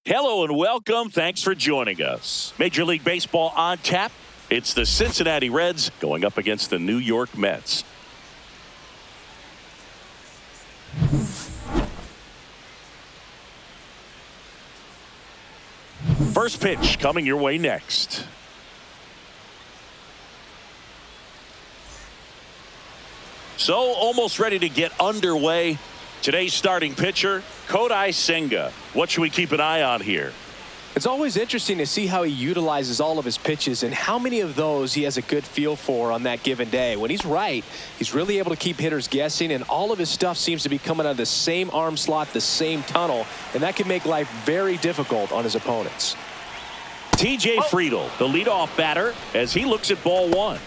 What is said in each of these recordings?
Hello and welcome. Thanks for joining us. Major League Baseball on tap. It's the Cincinnati Reds going up against the New York Mets. First pitch coming your way next. So almost ready to get underway. Today's starting pitcher, Kodai Senga. What should we keep an eye on here? It's always interesting to see how he utilizes all of his pitches and how many of those he has a good feel for on that given day. When he's right, he's really able to keep hitters guessing, and all of his stuff seems to be coming out of the same arm slot, the same tunnel, and that can make life very difficult on his opponents. TJ Friedl, the leadoff batter, as he looks at ball one.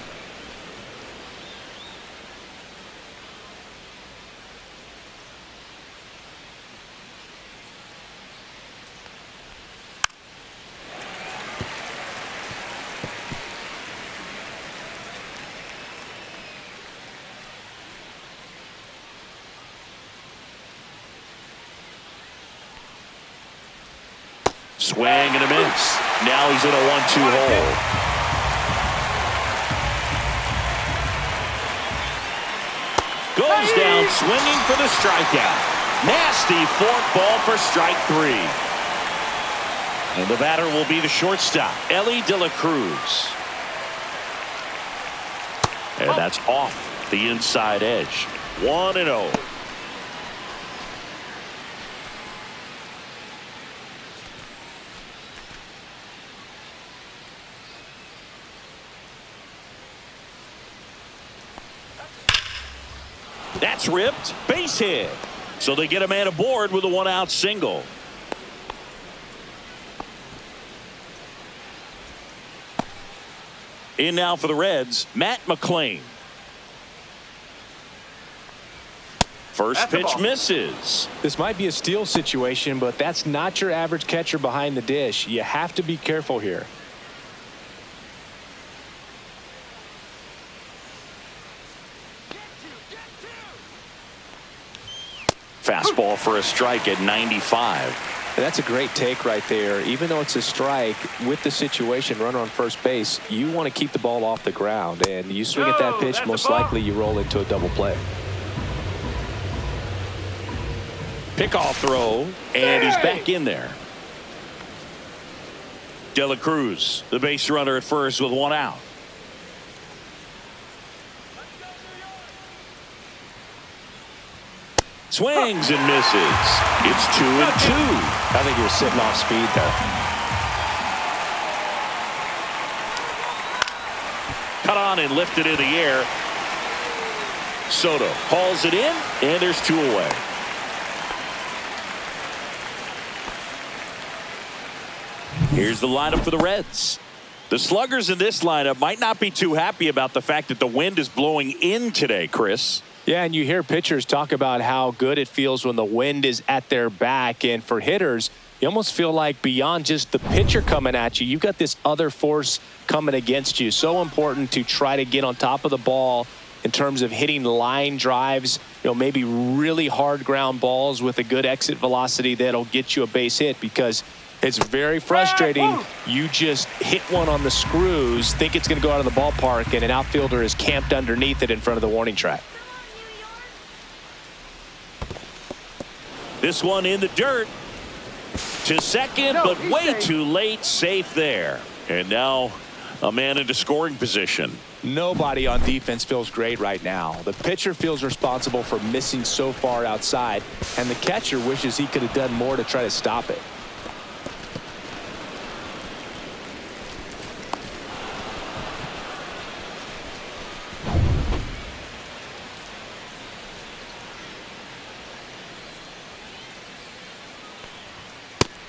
Swing and a miss. Now he's in a 1-2 hole. Goes down swinging for the strikeout. Nasty fork ball for strike three. And the batter will be the shortstop, Ellie De La Cruz. And that's off the inside edge. 1-0. That's ripped. Base hit. So they get a man aboard with a one-out single. In now for the Reds, Matt McClain. First pitch misses. This might be a steal situation, but that's not your average catcher behind the dish. You have to be careful here. Fastball for a strike at 95. And that's a great take right there. Even though it's a strike, with the situation, runner on first base, you want to keep the ball off the ground. And you swing at that pitch, most likely you roll into a double play. Pickoff throw, and he's back in there. De La Cruz, the base runner at first with one out. Swings and misses. It's 2-2. I think he was sitting off speed there. Cut on and lifted in the air. Soto hauls it in, and there's two away. Here's the lineup for the Reds. The sluggers in this lineup might not be too happy about the fact that the wind is blowing in today, Chris. Yeah, and you hear pitchers talk about how good it feels when the wind is at their back. And for hitters, you almost feel like beyond just the pitcher coming at you, you've got this other force coming against you. So important to try to get on top of the ball in terms of hitting line drives, maybe really hard ground balls with a good exit velocity that'll get you a base hit, because it's very frustrating. You just hit one on the screws, think it's going to go out of the ballpark, and an outfielder is camped underneath it in front of the warning track. This one in the dirt to second, but way too late. Safe there. And now a man into scoring position. Nobody on defense feels great right now. The pitcher feels responsible for missing so far outside, and the catcher wishes he could have done more to try to stop it.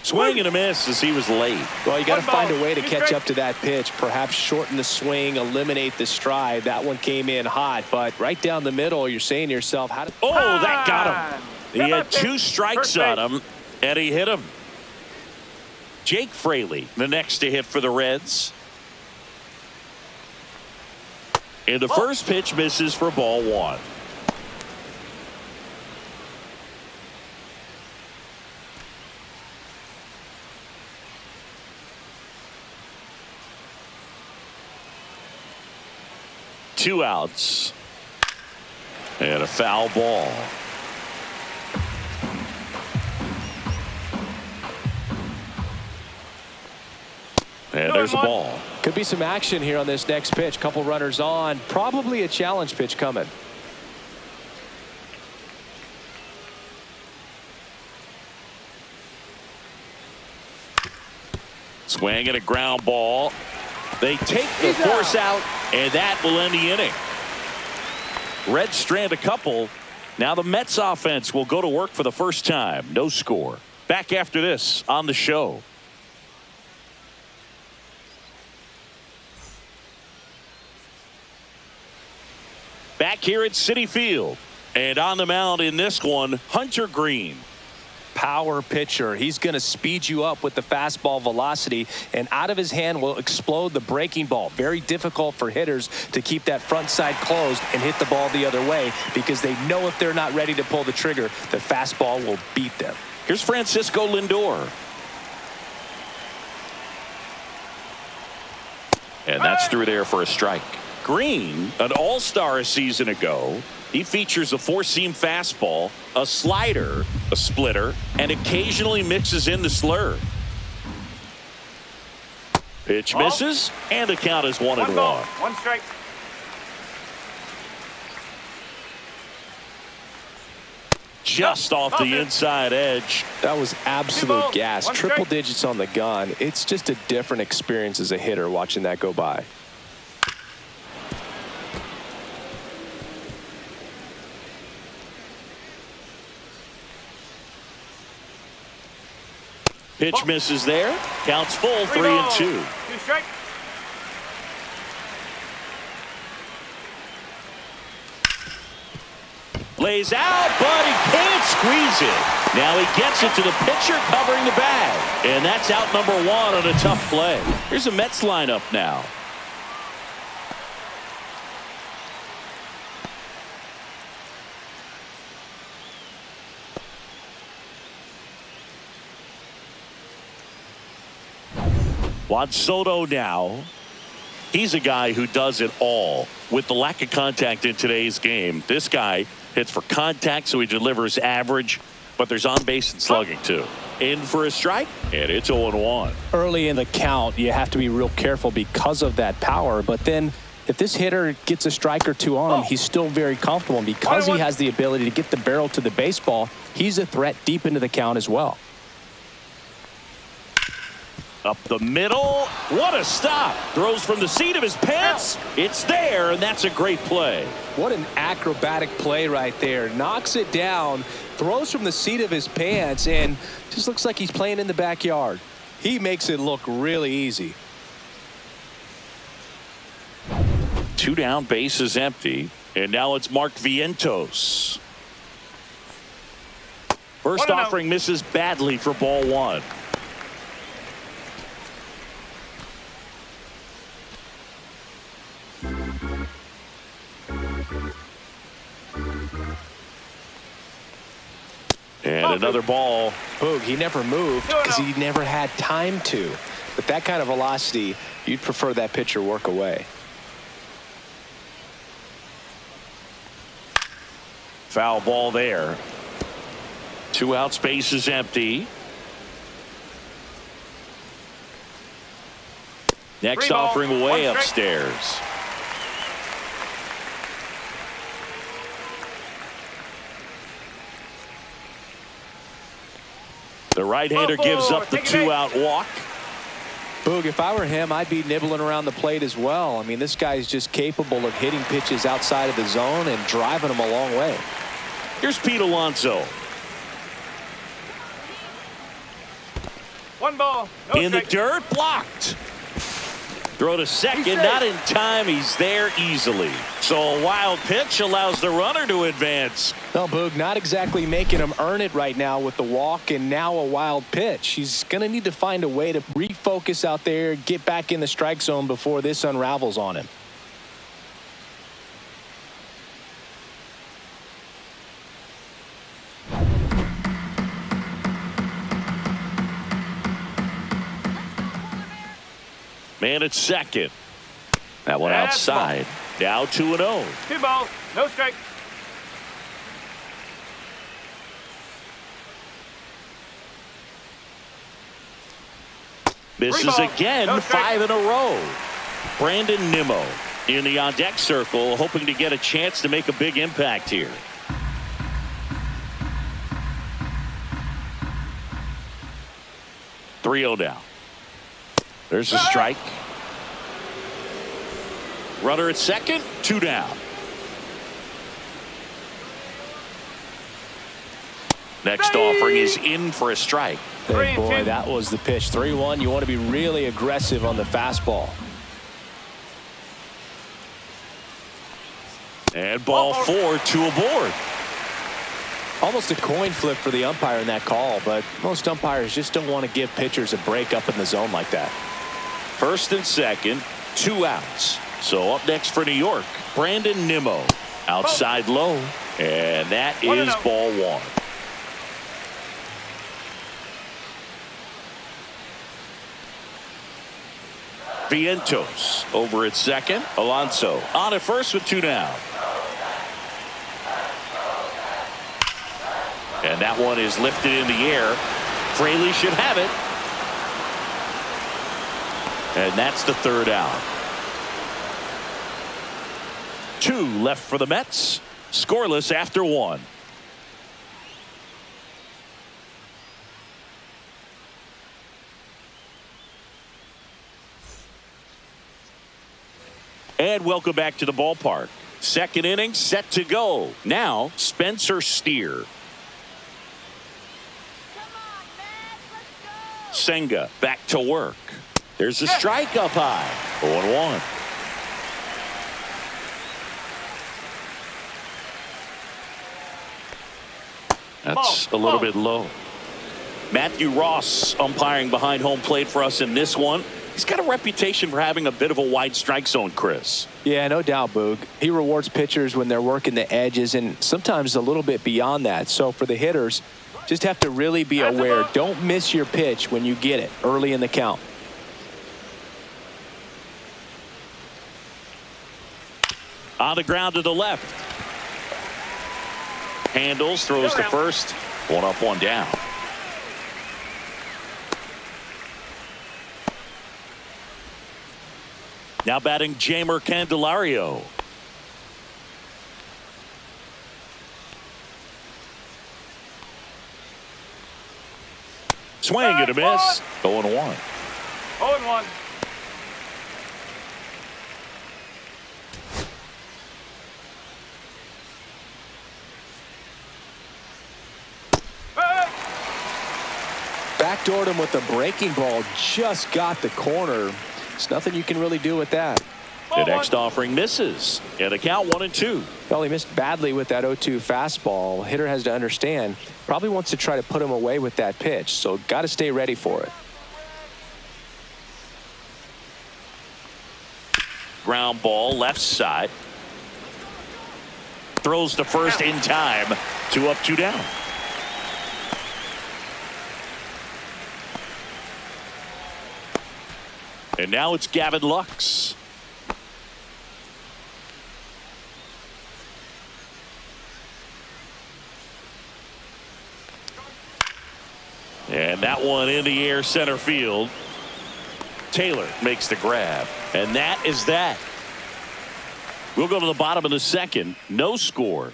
Swing and a miss as he was late. Well, you got to find a way to catch up to that pitch. Perhaps shorten the swing, eliminate the stride. That one came in hot, but right down the middle, you're saying to yourself, how to... Oh, that got him. He had two strikes on him, and he hit him. Jake Fraley, the next to hit for the Reds. And the first pitch misses for ball one. 2 outs. And a foul ball. And there's a ball. Could be some action here on this next pitch. Couple runners on. Probably a challenge pitch coming. Swing and a ground ball. They take the force out, and that will end the inning. Reds strand a couple. Now the Mets offense will go to work for the first time. No score. Back after this on the show. Back here at Citi Field. And on the mound in this one, Hunter Green. Power pitcher. He's going to speed you up with the fastball velocity, and out of his hand will explode the breaking ball. Very difficult for hitters to keep that front side closed and hit the ball the other way, because they know if they're not ready to pull the trigger, the fastball will beat them. Here's Francisco Lindor. And that's through there for a strike. Green, an all-star a season ago. He features a four-seam fastball, a slider, a splitter, and occasionally mixes in the slurve. Pitch misses, and the count is 1-1. One strike. Just off the inside edge. That was absolute gas. Triple digits on the gun. It's just a different experience as a hitter watching that go by. Pitch misses there. Counts full, 3-2. 2 strike. Lays out, but he can't squeeze it. Now he gets it to the pitcher covering the bag. And that's out number 1 on a tough play. Here's a Mets lineup now. Juan Soto now. He's a guy who does it all. With the lack of contact in today's game, this guy hits for contact, so he delivers average, but there's on base and slugging too. In for a strike, and it's 0-1. Early in the count, you have to be real careful because of that power, but then if this hitter gets a strike or two on him, he's still very comfortable, and because he has the ability to get the barrel to the baseball, he's a threat deep into the count as well. Up the middle. What a stop. Throws from the seat of his pants. It's there, and that's a great play. What an acrobatic play right there. Knocks it down, throws from the seat of his pants, and just looks like he's playing in the backyard. He makes it look really easy. 2 down, bases empty, and now it's Mark Vientos. First offering misses badly for ball 1. And another ball. Boog, he never moved because he never had time to. But that kind of velocity, you'd prefer that pitcher work away. Foul ball there. 2 outs, base is empty. Next offering way upstairs. The right-hander gives up the 2-out walk. Boog, if I were him, I'd be nibbling around the plate as well. I mean, this guy's just capable of hitting pitches outside of the zone and driving them a long way. Here's Pete Alonso. 1 ball. In the dirt, blocked. Throw to second, not in time. He's there easily. So a wild pitch allows the runner to advance. No, Boog, not exactly making him earn it right now with the walk and now a wild pitch. He's going to need to find a way to refocus out there, get back in the strike zone before this unravels on him. Man at second. That one outside. Now 2-0. 2 balls, no strike. Misses again, No strike. 5 in a row. Brandon Nimmo in the on-deck circle, hoping to get a chance to make a big impact here. .3-0 now. There's a strike. Runner at second, 2 down. Next offering is in for a strike. Hey, boy, that was the pitch. 3-1. You want to be really aggressive on the fastball. And ball 4, 2 aboard. Almost a coin flip for the umpire in that call, but most umpires just don't want to give pitchers a break up in the zone like that. First and second, 2 outs. So up next for New York, Brandon Nimmo. Outside low, and that is ball 1. Vientos over at second. Alonso on at first with 2 down. And that one is lifted in the air. Fraley should have it. And that's the 3rd out. 2 left for the Mets. Scoreless after 1. And welcome back to the ballpark. Second inning set to go. Now Spencer Steer. Senga back to work. There's a strike up high. 0-1. That's a little bit low. Matthew Ross umpiring behind home plate for us in this one. He's got a reputation for having a bit of a wide strike zone, Chris. Yeah, no doubt, Boog. He rewards pitchers when they're working the edges and sometimes a little bit beyond that. So for the hitters, just have to really be aware. Don't miss your pitch when you get it early in the count. On the ground to the left. Handles, throws to first. 1 up, 1 down. Now batting Jamer Candelario. Swing and a miss. 0-1. 0-1. Backdoored him with a breaking ball. Just got the corner. There's nothing you can really do with that. The next offering misses. And a count 1-2. Well, he missed badly with that 0-2 fastball. Hitter has to understand. Probably wants to try to put him away with that pitch. So got to stay ready for it. Ground ball left side. Throws to first in time. 2 up, 2 down. And now it's Gavin Lux. And that one in the air center field. Taylor makes the grab. And that is that. We'll go to the bottom of the second. No score.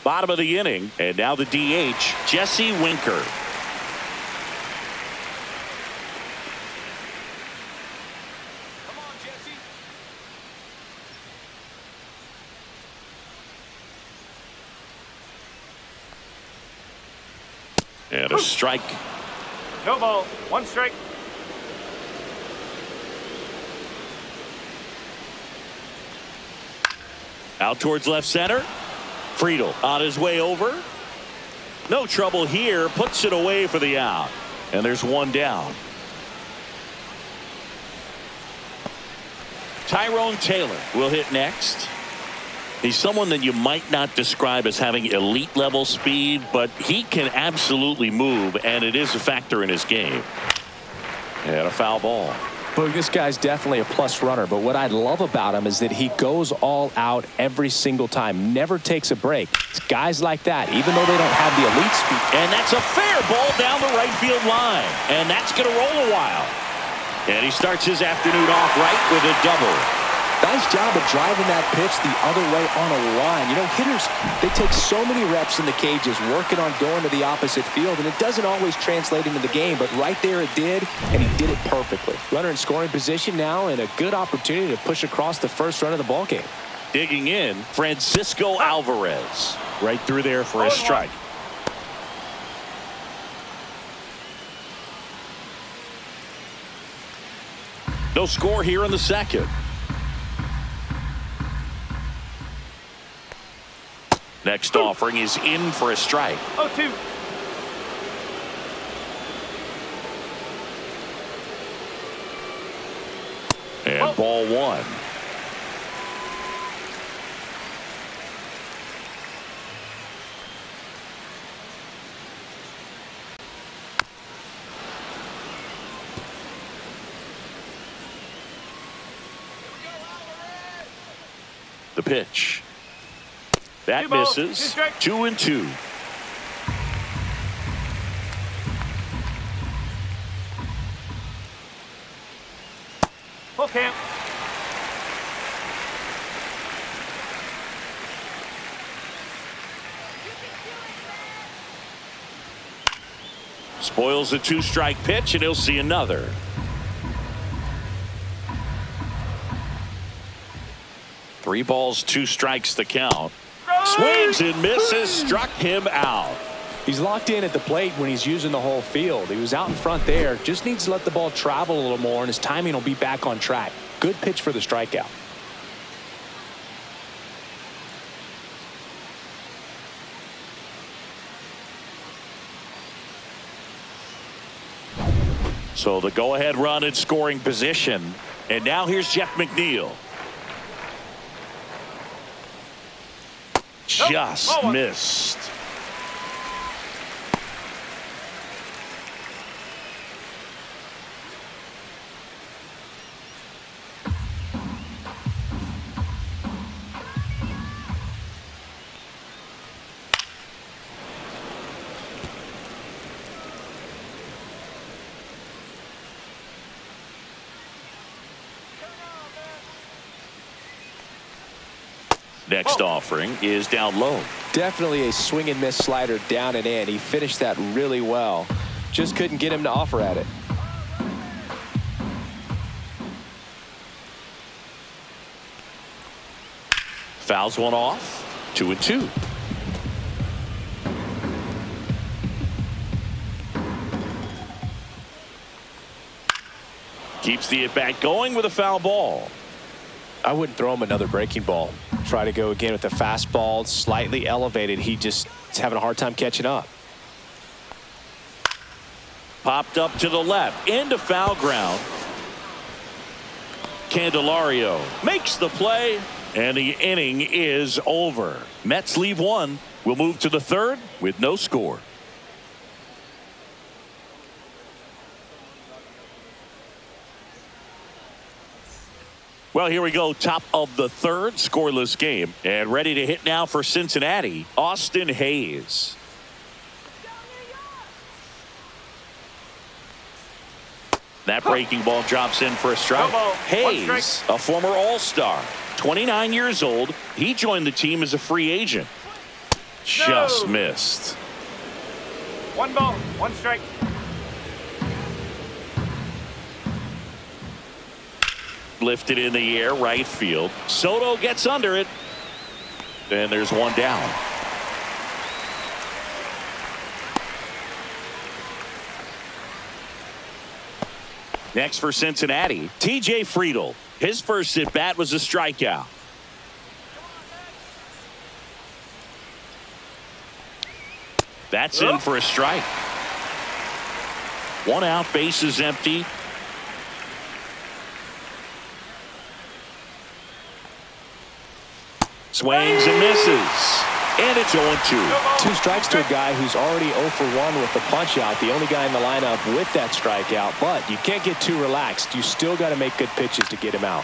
Bottom of the inning. And now the DH, Jesse Winker. And a strike. No ball, 1 strike. Out towards left center. Friedel on his way over. No trouble here. Puts it away for the out. And there's 1 down. Tyrone Taylor will hit next. He's someone that you might not describe as having elite level speed, but he can absolutely move, and it is a factor in his game. And a foul ball. But this guy's definitely a plus runner, but what I love about him is that he goes all out every single time, never takes a break. It's guys like that, even though they don't have the elite speed. And that's a fair ball down the right field line, and that's going to roll a while. And he starts his afternoon off right with a double. Nice job of driving that pitch the other way on a line. You know, hitters, they take so many reps in the cages working on going to the opposite field, and it doesn't always translate into the game, but right there it did, and he did it perfectly. Runner in scoring position now, and a good opportunity to push across the first run of the ball game. Digging in, Francisco Alvarez. Right through there for a strike. No score here in the second. Next offering is in for a strike. 0-2. And ball one. The pitch. That misses. 2-2. Full count. Spoils a 2-strike pitch, and he'll see another. Three balls, 2 strikes the count. Swings and misses, struck him out. He's locked in at the plate when he's using the whole field. He was out in front there, just needs to let the ball travel a little more, and his timing will be back on track. Good pitch for the strikeout. So the go-ahead run in scoring position. And now here's Jeff McNeil. Just missed. Next offering is down low. Definitely a swing and miss slider down and in. He finished that really well. Just couldn't get him to offer at it. Fouls one off. 2-2. Keeps the at-bat going with a foul ball. I wouldn't throw him another breaking ball. Try to go again with the fastball, slightly elevated. He just is having a hard time catching up. Popped up to the left, into foul ground. Candelario makes the play, and the inning is over. Mets leave one. We'll move to the third with no score. Well, here we go. Top of the third, scoreless game. And ready to hit now for Cincinnati, Austin Hayes. That breaking ball drops in for a strike. Hayes, a former All-Star, 29 years old. He joined the team as a free agent. Just missed. 1 ball, 1 strike. Lifted in the air, right field. Soto gets under it. And there's one down. Next for Cincinnati, TJ Friedl. His first at bat was a strikeout. That's in for a strike. 1 out, base is empty. Swings and misses. And it's 0-2. 2 strikes to a guy who's already 0 for 1 with the punch out. The only guy in the lineup with that strikeout. But you can't get too relaxed. You still got to make good pitches to get him out.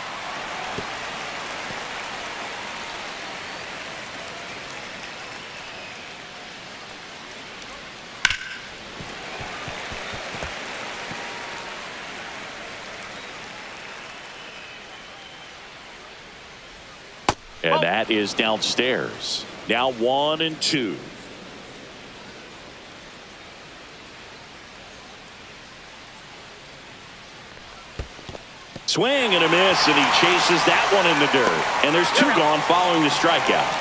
And that is downstairs. Now 1-2. Swing and a miss, and he chases that one in the dirt. And there's 2 gone following the strikeout.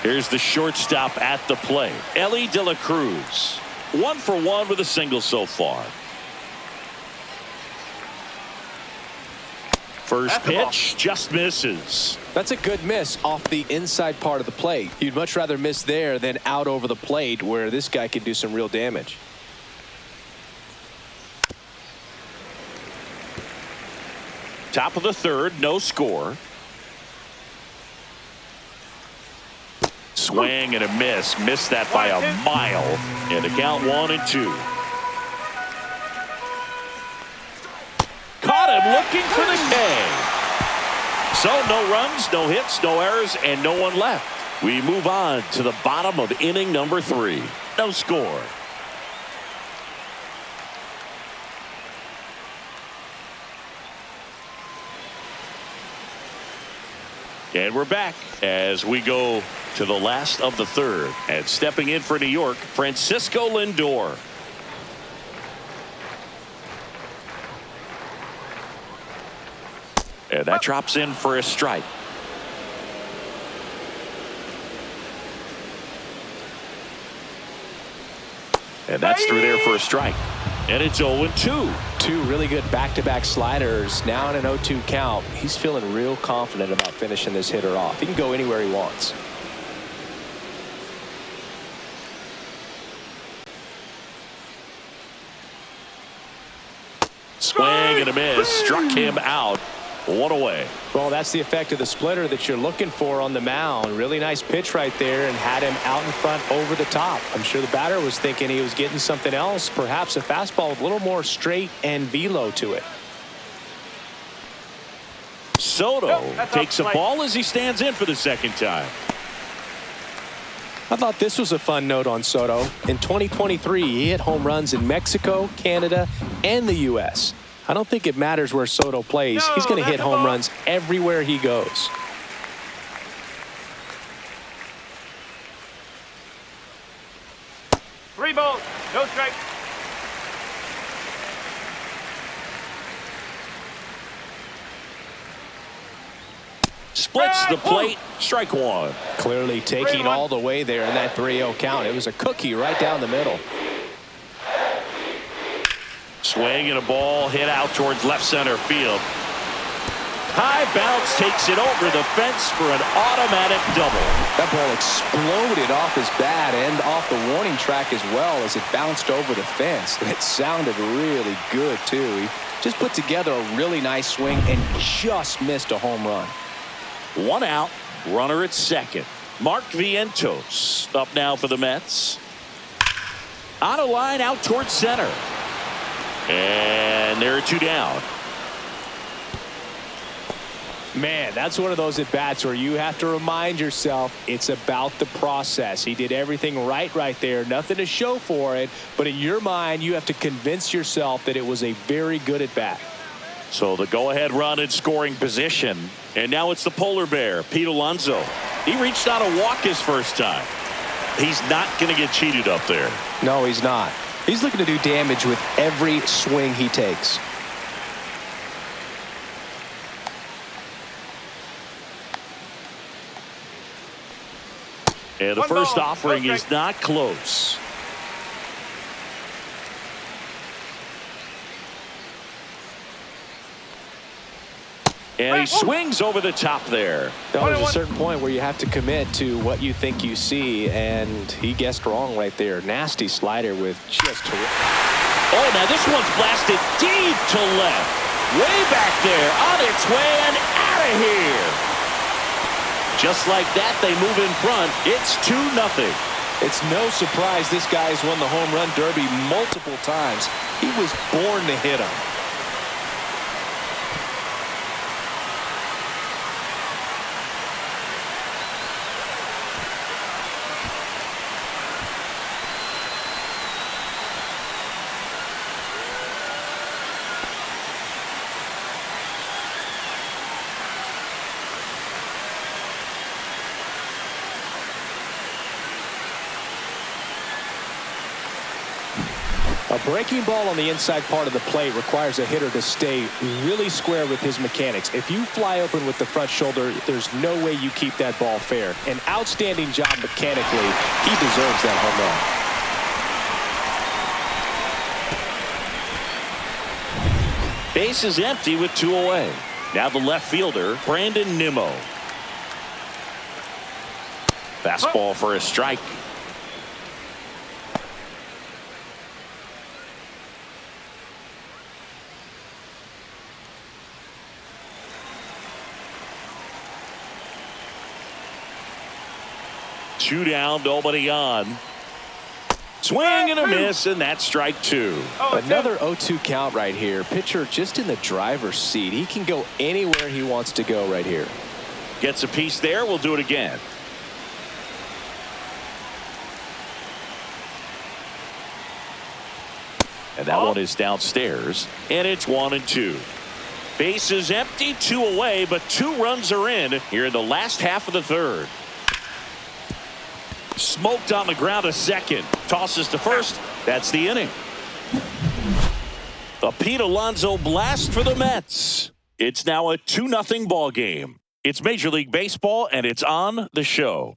Here's the shortstop at the plate, Ellie De La Cruz. 1 for 1 with a single so far. First pitch just misses. That's a good miss off the inside part of the plate. You'd much rather miss there than out over the plate where this guy can do some real damage. Top of the 3rd, no score. Swing and a miss. Missed that by a mile. And the count 1-2. Caught him looking for the K. So no runs, no hits, no errors, and no one left. We move on to the bottom of inning number 3. No score. And we're back as we go to the last of the 3rd. And stepping in for New York, Francisco Lindor. And that drops in for a strike. And that's through there for a strike. And it's 0-2. 2 really good back-to-back sliders. Now in an 0-2 count. He's feeling real confident about finishing this hitter off. He can go anywhere he wants. Swing and a miss. Struck him out. 1 away. Well, that's the effect of the splitter that you're looking for on the mound. Really nice pitch right there and had him out in front over the top. I'm sure the batter was thinking he was getting something else, perhaps a fastball with a little more straight and velo to it. Soto takes a ball as he stands in for the 2nd time. I thought this was a fun note on Soto. In 2023, he hit home runs in Mexico, Canada, and the U.S. I don't think it matters where Soto plays. He's going to hit home runs everywhere he goes. Three balls, no strike. Splits the plate. Strike 1. Clearly taking all the way there in that 3-0 count. It was a cookie right down the middle. Swing and a ball hit out towards left center field. High bounce takes it over the fence for an automatic double. That ball exploded off his bat and off the warning track as well as it bounced over the fence. And it sounded really good, too. He just put together a really nice swing and just missed a home run. 1 out, runner at 2nd. Mark Vientos up now for the Mets. On a line out towards center. And there are 2 down. Man, that's one of those at-bats where you have to remind yourself it's about the process. He did everything right there. Nothing to show for it. But in your mind, you have to convince yourself that it was a very good at-bat. So the go-ahead run in scoring position. And now it's the polar bear, Pete Alonso. He reached out a walk his first time. He's not going to get cheated up there. No, he's not. He's looking to do damage with every swing he takes. And the first offering is not close. And he swings over the top there. There's a certain point where you have to commit to what you think you see, and he guessed wrong right there. Nasty slider with just terrific. Oh, now this one's blasted deep to left. Way back there, on its way and out of here. Just like that, they move in front. It's 2-0. It's no surprise this guy's won the home run derby multiple times. He was born to hit them. A breaking ball on the inside part of the plate requires a hitter to stay really square with his mechanics. If you fly open with the front shoulder, there's no way you keep that ball fair. An outstanding job mechanically. He deserves that home run. Base is empty with 2 away. Now the left fielder, Brandon Nimmo. Fastball for a strike. Two down, nobody on. Swing and a miss, and that's strike 2. Another 0-2 count right here. Pitcher just in the driver's seat. He can go anywhere he wants to go right here. Gets a piece there. We'll do it again. And that one is downstairs, and it's 1-2. Base is empty, 2 away, but 2 runs are in here in the last half of the third. Smoked on the ground, a second. Tosses to first. That's the inning. A Pete Alonso blast for the Mets. It's now a 2-0 ball game. It's Major League Baseball, and it's on the show.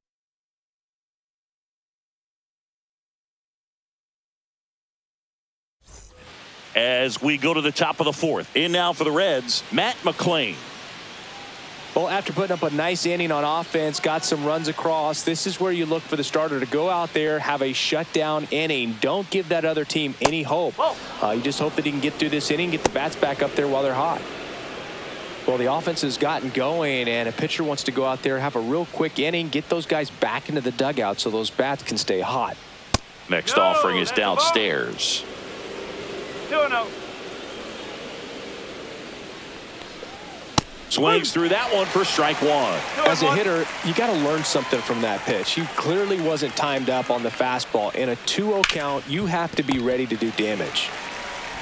As we go to the top of the fourth. In now for the Reds, Matt McClain. Well, after putting up a nice inning on offense, got some runs across, this is where you look for the starter to go out there, have a shutdown inning. Don't give that other team any hope. You just hope that he can get through this inning, get the bats back up there while they're hot. Well, the offense has gotten going, and a pitcher wants to go out there, have a real quick inning, get those guys back into the dugout so those bats can stay hot. Next offering is downstairs. 2-0. Swings through that one for strike 1. As a hitter, you got to learn something from that pitch. He clearly wasn't timed up on the fastball. In a 2-0 count, you have to be ready to do damage.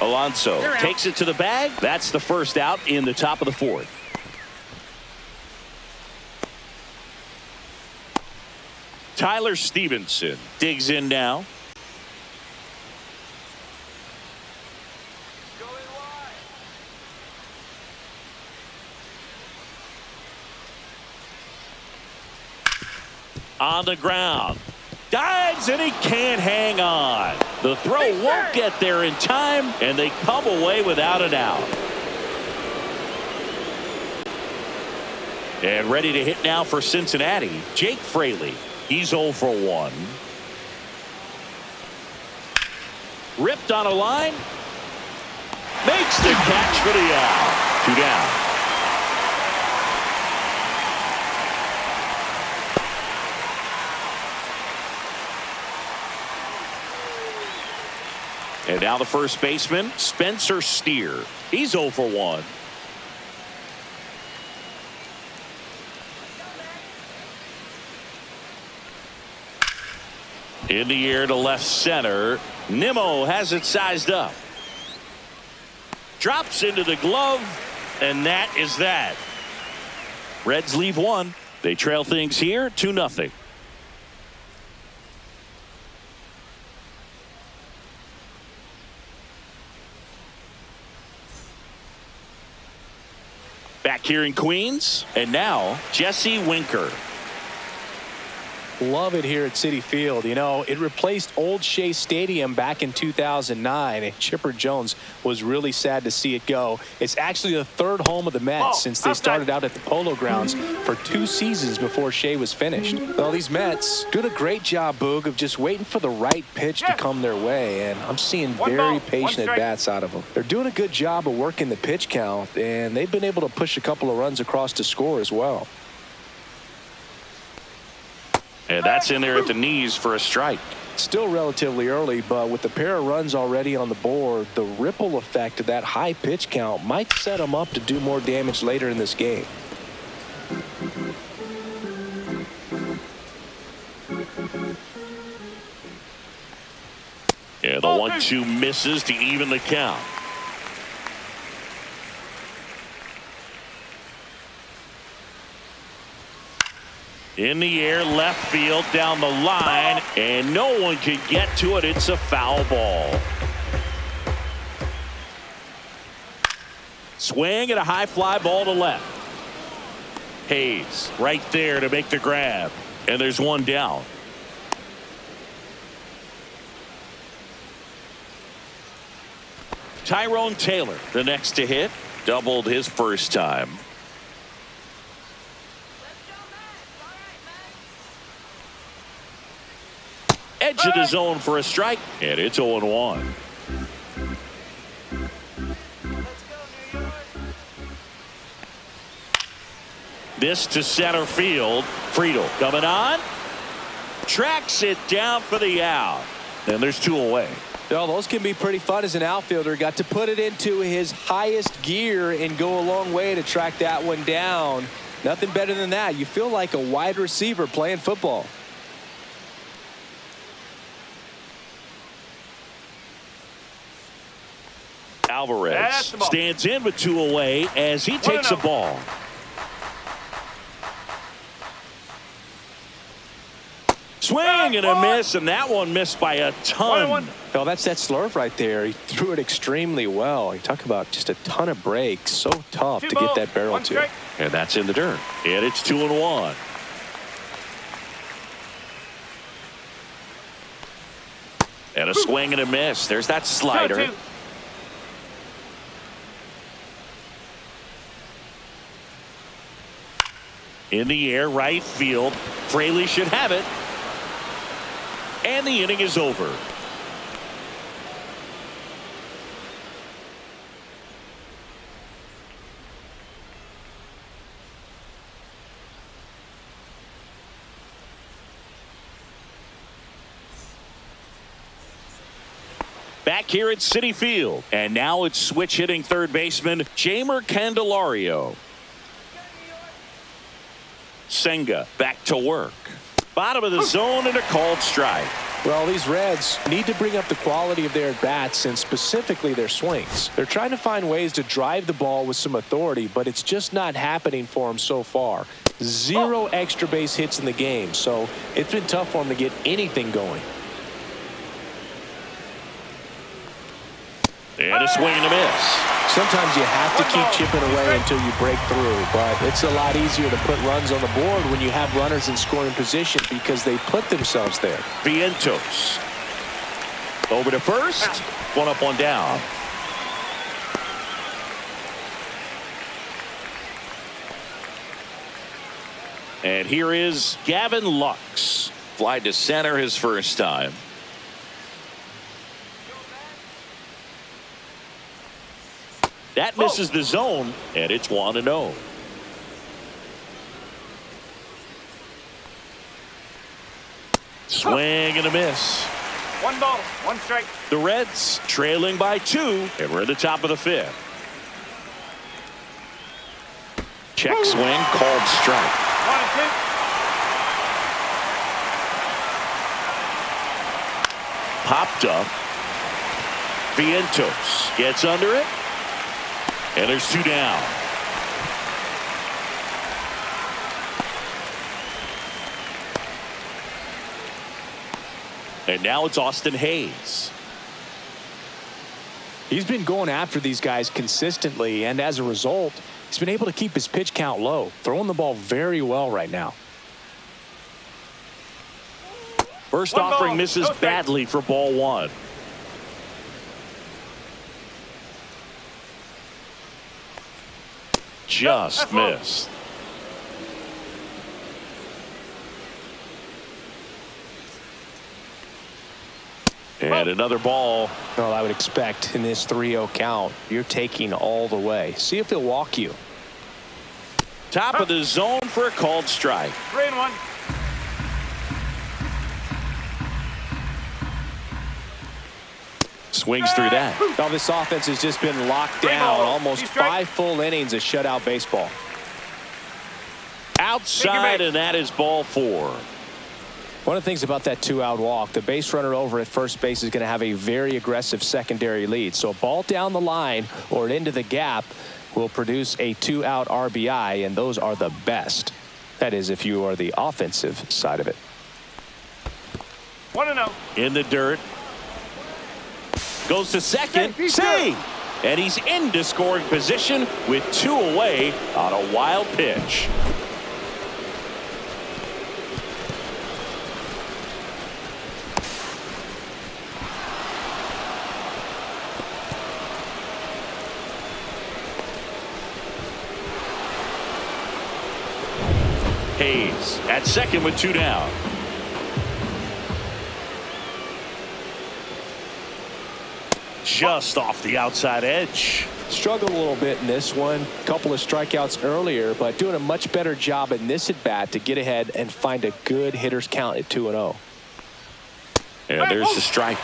Alonso takes it to the bag. That's the first out in the top of the fourth. Tyler Stevenson digs in now. On the ground. Dives and he can't hang on. The throw won't get there in time, and they come away without an out. And ready to hit now for Cincinnati, Jake Fraley. He's 0 for 1. Ripped on a line. Makes the catch for the out. 2 down. And now the first baseman, Spencer Steer. He's 0 for 1. In the air to left center. Nimmo has it sized up. Drops into the glove, and that is that. Reds leave 1. They trail things here 2-0. Back here in Queens, and now Jesse Winker. Love it here at Citi Field. You know, it replaced Old Shea Stadium back in 2009, and Chipper Jones was really sad to see it go. It's actually the third home of the Mets since they started out at the Polo Grounds for 2 seasons before Shea was finished. Well, these Mets doing a great job, Boog, of just waiting for the right pitch to come their way, and I'm seeing very patient at-bats out of them. They're doing a good job of working the pitch count, and they've been able to push a couple of runs across to score as well. And that's in there at the knees for a strike. Still relatively early, but with the pair of runs already on the board, the ripple effect of that high pitch count might set them up to do more damage later in this game. Yeah, the 1-2 misses to even the count. In the air, left field, down the line, and no one can get to it. It's a foul ball. Swing and a high fly ball to left. Hayes right there to make the grab, and there's one down. Tyrone Taylor, the next to hit, doubled his first time. Edge of the zone for a strike, and it's 0-1. This to center field. Friedel coming on. Tracks it down for the out. And there's 2 away. Well, those can be pretty fun as an outfielder. Got to put it into his highest gear and go a long way to track that one down. Nothing better than that. You feel like a wide receiver playing football. Alvarez stands in with 2 away as he takes a ball. Swing and a miss, and that one missed by a ton. Well, that's that slurve right there. He threw it extremely well. You talk about just a ton of breaks. So tough to get that barrel to. And that's in the dirt. And it's 2-1. And a swing and a miss. There's that slider. In the air, right field. Fraley should have it. And the inning is over. Back here at Citi Field. And now it's switch hitting third baseman Jeimer Candelario. Senga back to work. Bottom of the zone and a called strike. Well, these Reds need to bring up the quality of their at-bats and specifically their swings. They're trying to find ways to drive the ball with some authority, but it's just not happening for them so far. 0 extra base hits in the game, so it's been tough for them to get anything going. And a swing and a miss. Sometimes you have to keep chipping away until you break through, but it's a lot easier to put runs on the board when you have runners in scoring position because they put themselves there. Vientos over to first. 1 up, 1 down. And here is Gavin Lux. Fly to center his first time. That misses the zone, and it's 1-0. Swing and a miss. 1 ball, 1 strike. The Reds trailing by 2, and we're at the top of the 5th. Check swing, called strike. 1-2. Popped up. Vientos gets under it. And there's 2 down. And now it's Austin Hayes. He's been going after these guys consistently, and as a result, he's been able to keep his pitch count low, throwing the ball very well right now. First One offering ball, misses no strike. badly for ball one. Just missed. And another ball. Well, I would expect in this 3-0 count, you're taking all the way. See if he'll walk you. Top of the zone for a called strike. 3-1. Swings through that. Now this offense has just been locked down. Almost 5 full innings of shutout baseball. Outside, and that is ball 4. One of the things about that 2-out walk, the base runner over at first base is going to have a very aggressive secondary lead. So a ball down the line or into the gap will produce a 2-out RBI, and those are the best. That is, if you are the offensive side of it. 1-0. In the dirt. Goes to second. Hey, Save! And he's into scoring position with 2 away on a wild pitch. Hayes at second with 2 down. Just off the outside edge. Struggled a little bit in this one. Couple of strikeouts earlier, but doing a much better job in this at bat to get ahead and find a good hitter's count at 2-0. And there's the strike.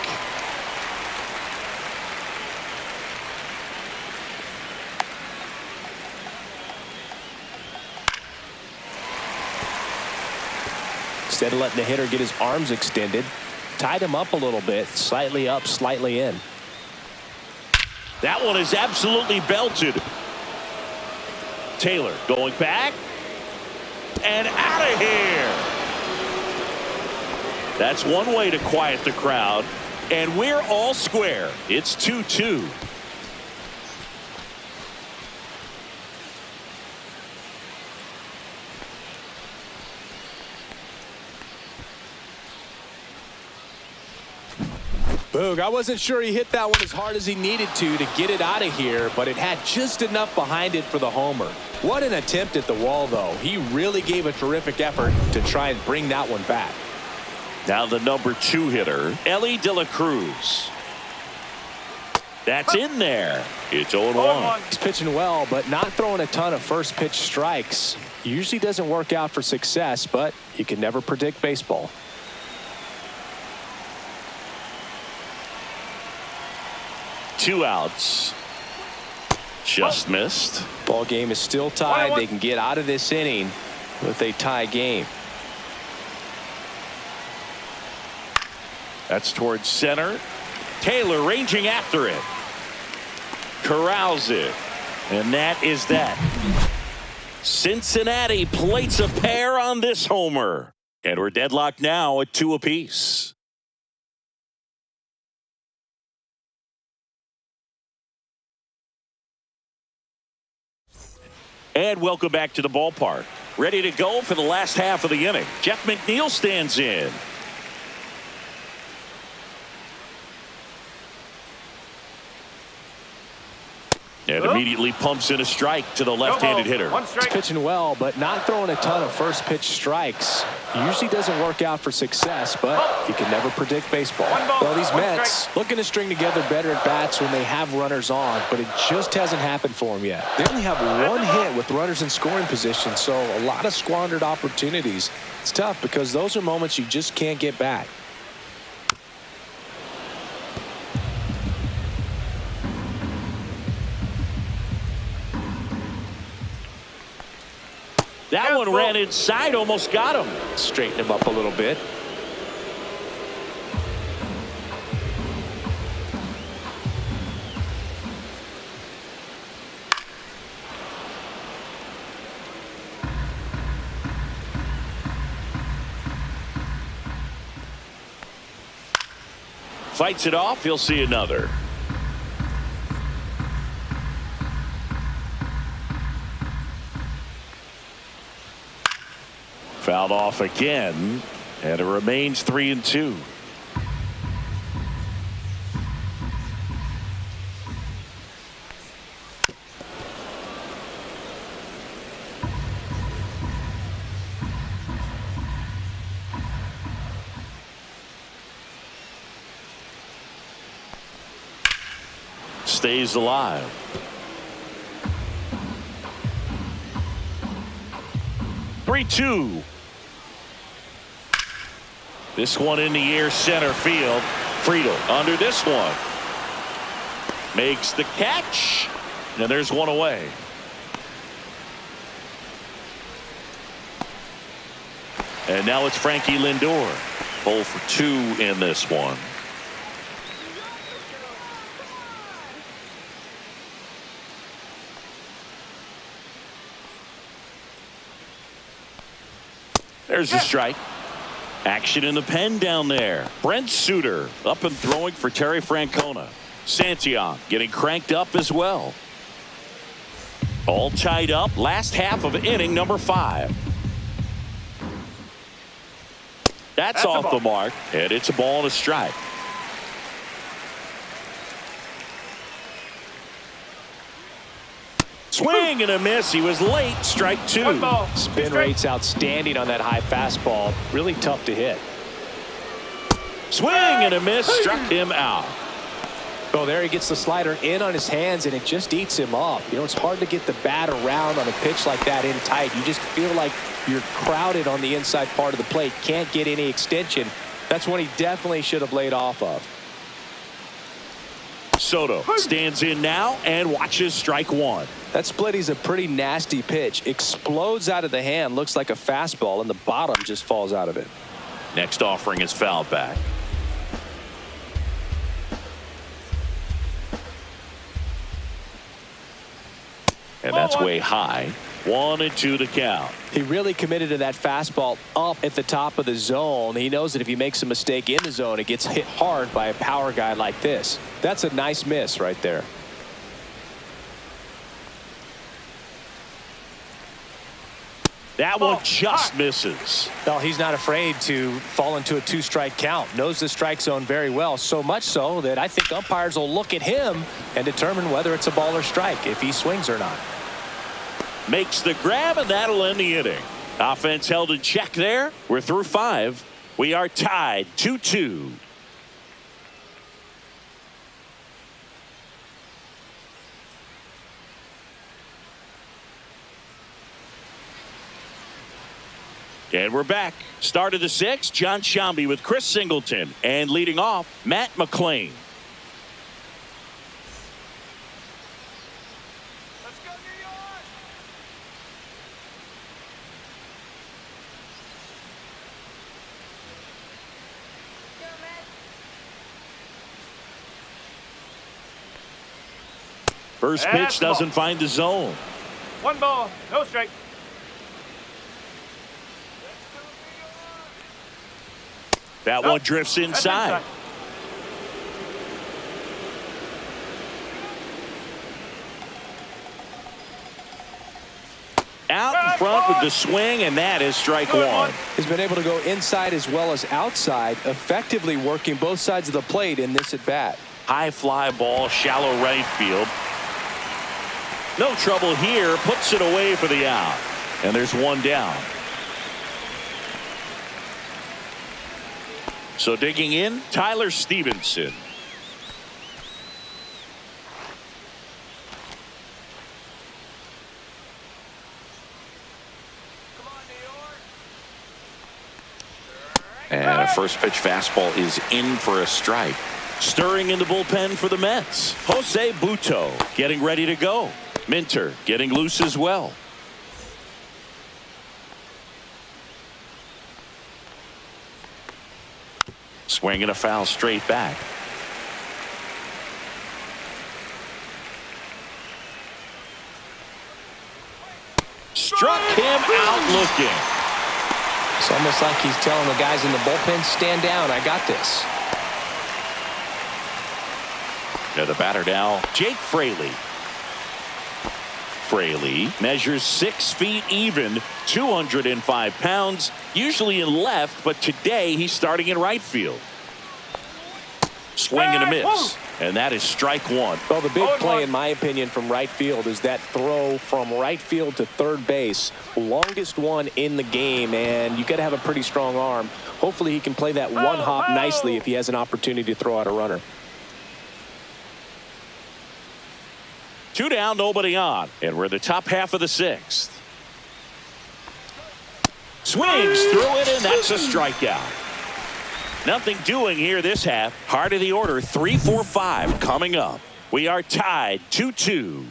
Instead of letting the hitter get his arms extended, tied him up a little bit, slightly up, slightly in. That one is absolutely belted. Taylor going back and out of here. That's one way to quiet the crowd, and we're all square. It's 2-2. Boog, I wasn't sure he hit that one as hard as he needed to get it out of here, but it had just enough behind it for the homer. What an attempt at the wall, though. He really gave a terrific effort to try and bring that one back. Now the number 2 hitter, Ellie De La Cruz. That's in there. It's 0-1. He's pitching well, but not throwing a ton of first pitch strikes. Usually doesn't work out for success, but you can never predict baseball. Two outs. Just missed. Ball game is still tied. They can get out of this inning with a tie game. That's towards center. Taylor ranging after it. Corrals it. And that is that. Cincinnati plates a pair on this homer. And we're deadlocked now at 2 apiece. And welcome back to the ballpark. Ready to go for the last half of the inning. Jeff McNeil stands in. And immediately pumps in a strike to the left-handed hitter. He's pitching well, but not throwing a ton of first pitch strikes. Usually doesn't work out for success, but you can never predict baseball. Well, these Mets looking to string together better at bats when they have runners on, but it just hasn't happened for them yet. They only have 1 hit with runners in scoring position, so a lot of squandered opportunities. It's tough because those are moments you just can't get back. That one ran inside, almost got him. Straighten him up a little bit. Fights it off. He'll see another. Fouled off again. And it remains 3-2. Stays alive. Three-two. This one in the air, center field. Friedel under this one. Makes the catch. And there's one away. And now it's Frankie Lindor. 0 for 2 in this one. There's a strike. Action in the pen down there. Brent Suter up and throwing for Terry Francona. Santillan getting cranked up as well. All tied up. Last half of inning number 5. That's off the mark. And it's a ball and a strike. Swing and a miss. He was late. Strike 2. Spin rate's outstanding on that high fastball. Really tough to hit. Swing and a miss. Struck him out. Oh, there he gets the slider in on his hands, and it just eats him up. You know, it's hard to get the bat around on a pitch like that in tight. You just feel like you're crowded on the inside part of the plate. Can't get any extension. That's one he definitely should have laid off of. Soto stands in now and watches strike 1. That splitty's a pretty nasty pitch. Explodes out of the hand. Looks like a fastball, and the bottom just falls out of it. Next offering is fouled back. And that's way high. 1-2 to count. He really committed to that fastball up at the top of the zone. He knows that if he makes a mistake in the zone, it gets hit hard by a power guy like this. That's a nice miss right there. That one just misses. Well, he's not afraid to fall into a 2-strike count. Knows the strike zone very well. So much so that I think umpires will look at him and determine whether it's a ball or strike, if he swings or not. Makes the grab, and that'll end the inning. Offense held in check there. We're through 5. We are tied 2-2. And we're back. Start of the 6th. John Shambi with Chris Singleton. And leading off, Matt McClain. Let's go, New York! First pitch doesn't find the zone. 1 ball, no strike. That one drifts inside. Out in front with the swing, and that is strike 1. He's been able to go inside as well as outside, effectively working both sides of the plate in this at bat. High fly ball, shallow right field. No trouble here. Puts it away for the out. And there's one down. So digging in, Tyler Stevenson. And a first pitch fastball is in for a strike. Stirring in the bullpen for the Mets. Jose Buto getting ready to go. Minter getting loose as well. Swinging a foul straight back. Struck him out looking. It's almost like he's telling the guys in the bullpen, stand down, I got this. Now the batter now, Jake Fraley. Fraley measures 6 feet even, 205 pounds, usually in left, but today he's starting in right field. Swing and a miss. And that is strike one. Well, the big play, in my opinion, from right field is that throw from right field to third base. Longest one in the game, and you got to have a pretty strong arm. Hopefully he can play that one hop nicely if he has an opportunity to throw out a runner. 2 down, nobody on. And we're in the top half of the 6th. Swings through it, and that's a strikeout. Nothing doing here this half. Heart of the order, 3, 4, 5 coming up. We are tied 2-2.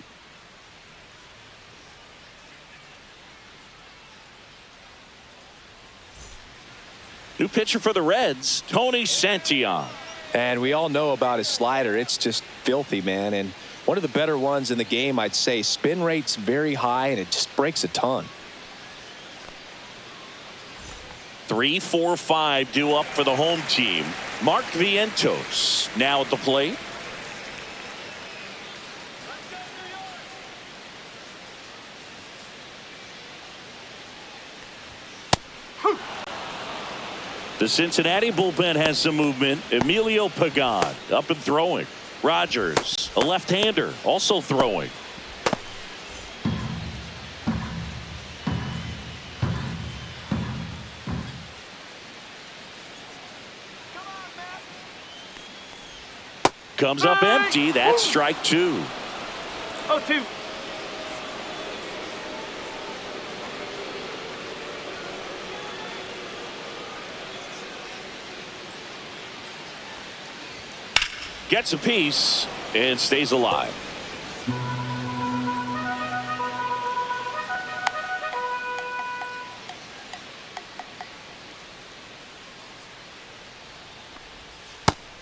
New pitcher for the Reds, Tony Santillan. And we all know about his slider. It's just filthy, man. And one of the better ones in the game, I'd say. Spin rate's very high, and it just breaks a ton. 3, 4, 5 due up for the home team. Mark Vientos now at the plate. The Cincinnati bullpen has some movement. Emilio Pagan up and throwing. Rogers, a left-hander, also throwing. Comes up empty. That's strike 2. 0-2. Gets a piece and stays alive.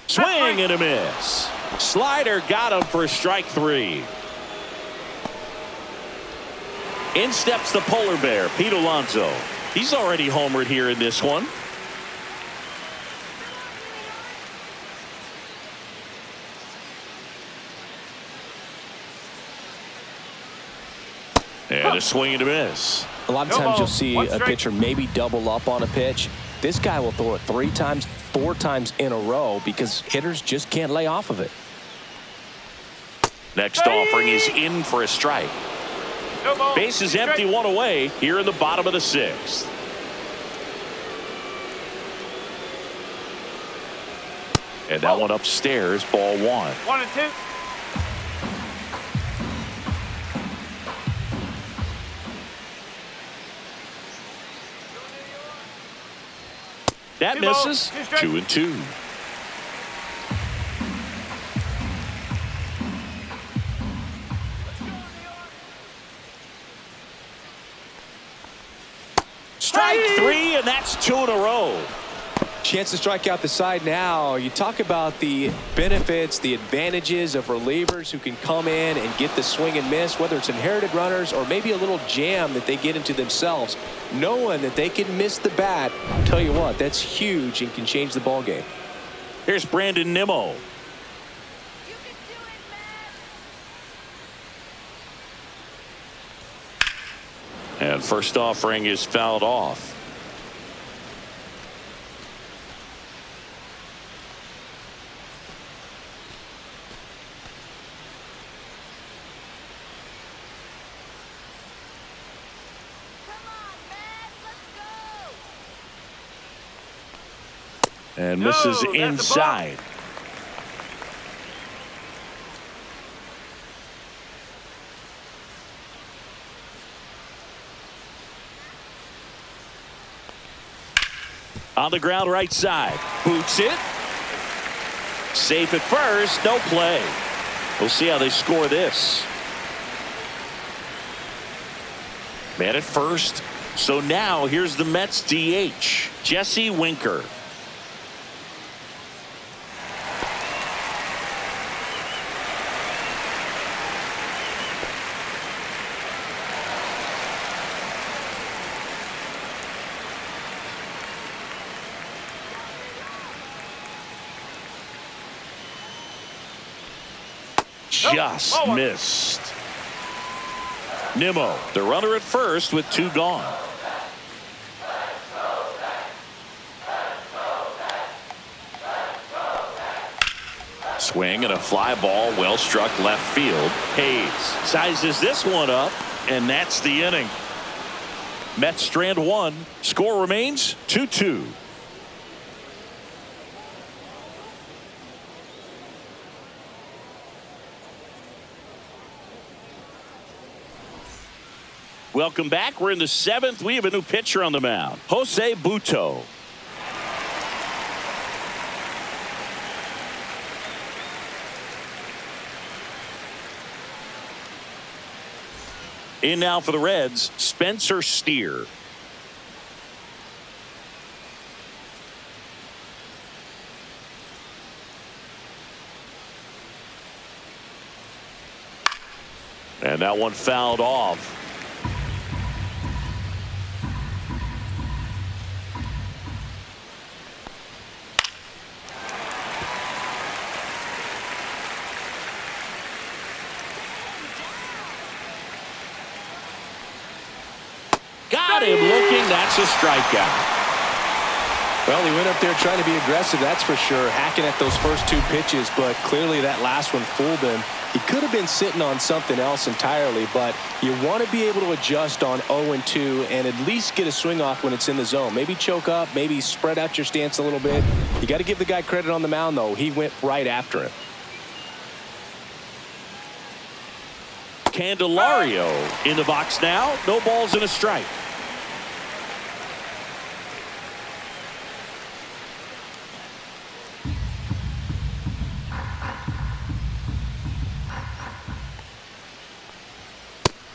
Swing and a miss. Slider got him for strike 3. In steps the polar bear, Pete Alonso. He's already homered here in this one. And a swing and a miss. A lot of times you'll see a pitcher maybe double up on a pitch. This guy will throw it 3 times, 4 times in a row because hitters just can't lay off of it. Next offering is in for a strike. Base is empty, 1 away here in the bottom of the 6th. And that one upstairs, ball 1. 1 and 2. That misses. 2 and 2. Strike 3, and that's 2 in a row. Chance to strike out the side now. You talk about the benefits, the advantages of relievers who can come in and get the swing and miss, whether it's inherited runners or maybe a little jam that they get into themselves. Knowing that they can miss the bat, I'll tell you what, that's huge and can change the ball game. Here's Brandon Nimmo. And first offering is fouled off. And misses inside. On the ground right side. Boots it. Safe at first. No play. We'll see how they score this. Man at first. So now here's the Mets DH. Jesse Winker. Just missed. Nimmo, the runner at first with 2 gone. Swing and a fly ball well struck left field. Hayes sizes this one up, and that's the inning. Mets strand 1. Score remains 2-2. Welcome back. We're in the 7th. We have a new pitcher on the mound, Jose Butto. In now for the Reds, Spencer Steer. And that one fouled off. Got him looking. That's a strikeout. Well, he went up there trying to be aggressive, that's for sure, hacking at those first 2 pitches, but clearly that last one fooled him. He could have been sitting on something else entirely, but you want to be able to adjust on 0-2 and at least get a swing off when it's in the zone. Maybe choke up, maybe spread out your stance a little bit. You got to give the guy credit on the mound, though. He went right after him. Candelario in the box now. No balls and a strike.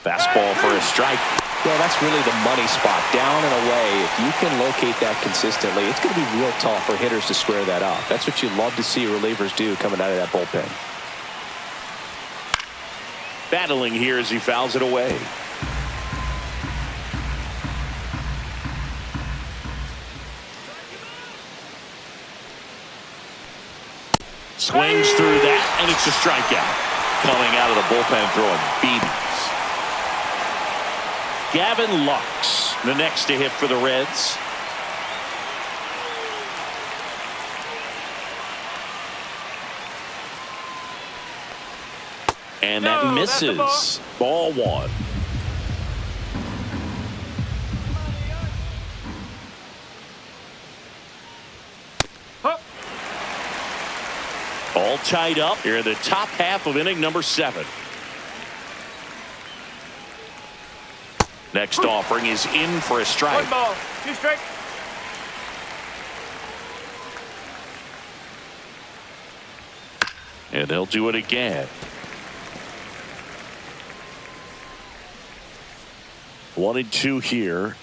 Fastball for a strike. Well, that's really the money spot, down and away. If you can locate that consistently, it's going to be real tough for hitters to square that up. That's what you love to see relievers do coming out of that bullpen. Battling here as he fouls it away. Swings through that, and it's a strikeout. Coming out of the bullpen throwing BBs. Gavin Lux, the next to hit for the Reds. And that misses. Ball 1. All tied up here in the top half of inning number 7. Next offering is in for a strike. 1 ball, 2 strikes. And they'll do it again. 1-2 here.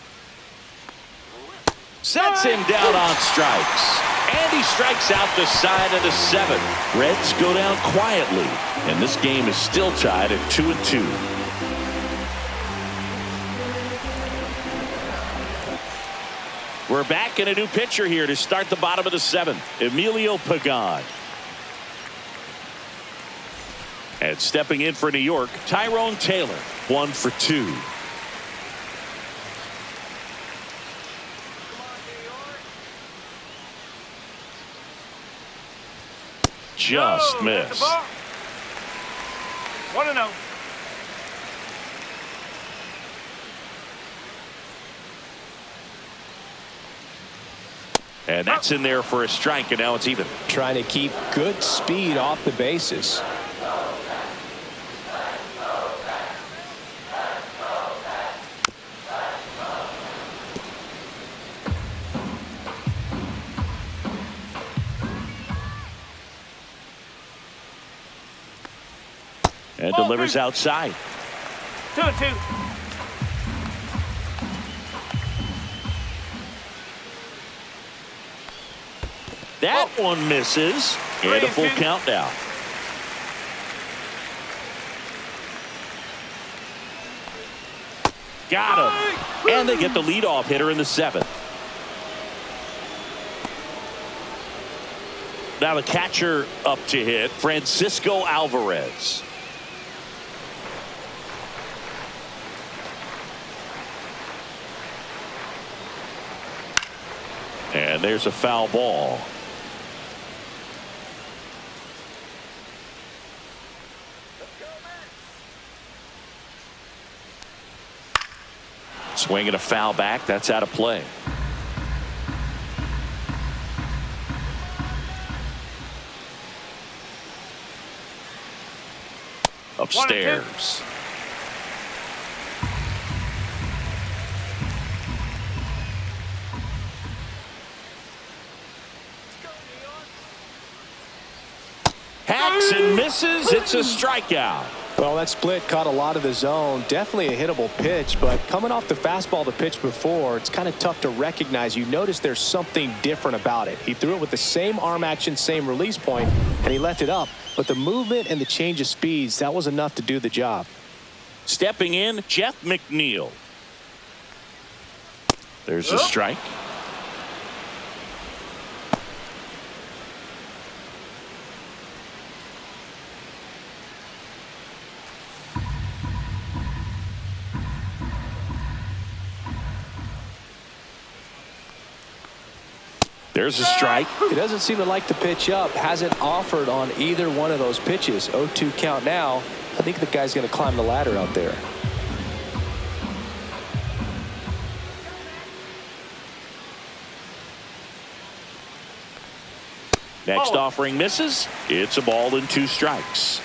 Sets him down on strikes. And he strikes out the side of the 7th. Reds go down quietly. And this game is still tied at 2-2. We're back in a new pitcher here to start the bottom of the 7th. Emilio Pagan. And stepping in for New York, Tyrone Taylor. 1 for 2. Just missed. 1-0. And that's in there for a strike, and now it's even. Trying to keep good speed off the bases. And delivers outside. 2-2. That one misses. And a full count now. Got him. And they get the leadoff hitter in the 7th. Now the catcher up to hit, Francisco Alvarez. And there's a foul ball. Swinging a foul back. That's out of play. Upstairs. Hacks and misses. It's a strikeout. Well, that split caught a lot of the zone. Definitely a hittable pitch, but coming off the fastball the pitch before, it's kind of tough to recognize. You notice there's something different about it. He threw it with the same arm action, same release point, and he left it up. But the movement and the change of speeds, that was enough to do the job. Stepping in, Jeff McNeil. There's a strike. There's a strike. He doesn't seem to like the pitch up. Hasn't offered on either one of those pitches. 0-2 count now. I think the guy's going to climb the ladder out there. Next offering misses. It's a ball and 2 strikes.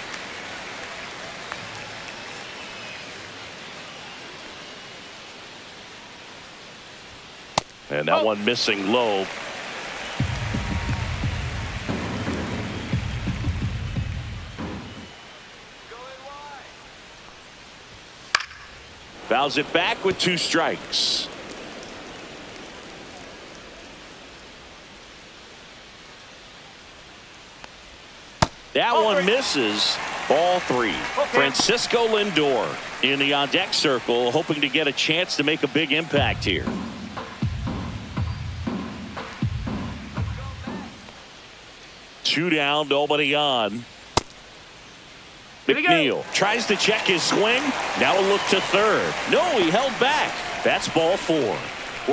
And that one missing low. Fouls it back with 2 strikes. That one misses. Ball 3. Francisco Lindor in the on-deck circle, hoping to get a chance to make a big impact here. Two down, nobody on. McNeil tries to check his swing. Now a look to third. No, he held back. That's ball 4.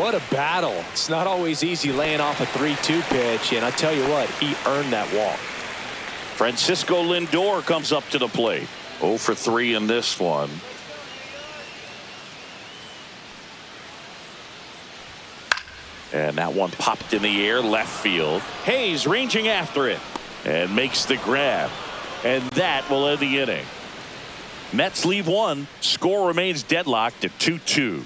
What a battle. It's not always easy laying off a 3-2 pitch, and I tell you what, he earned that walk. Francisco Lindor comes up to the plate. 0 for 3 in this one. And that one popped in the air left field. Hayes ranging after it and makes the grab. And that will end the inning. Mets leave 1. Score remains deadlocked at 2-2.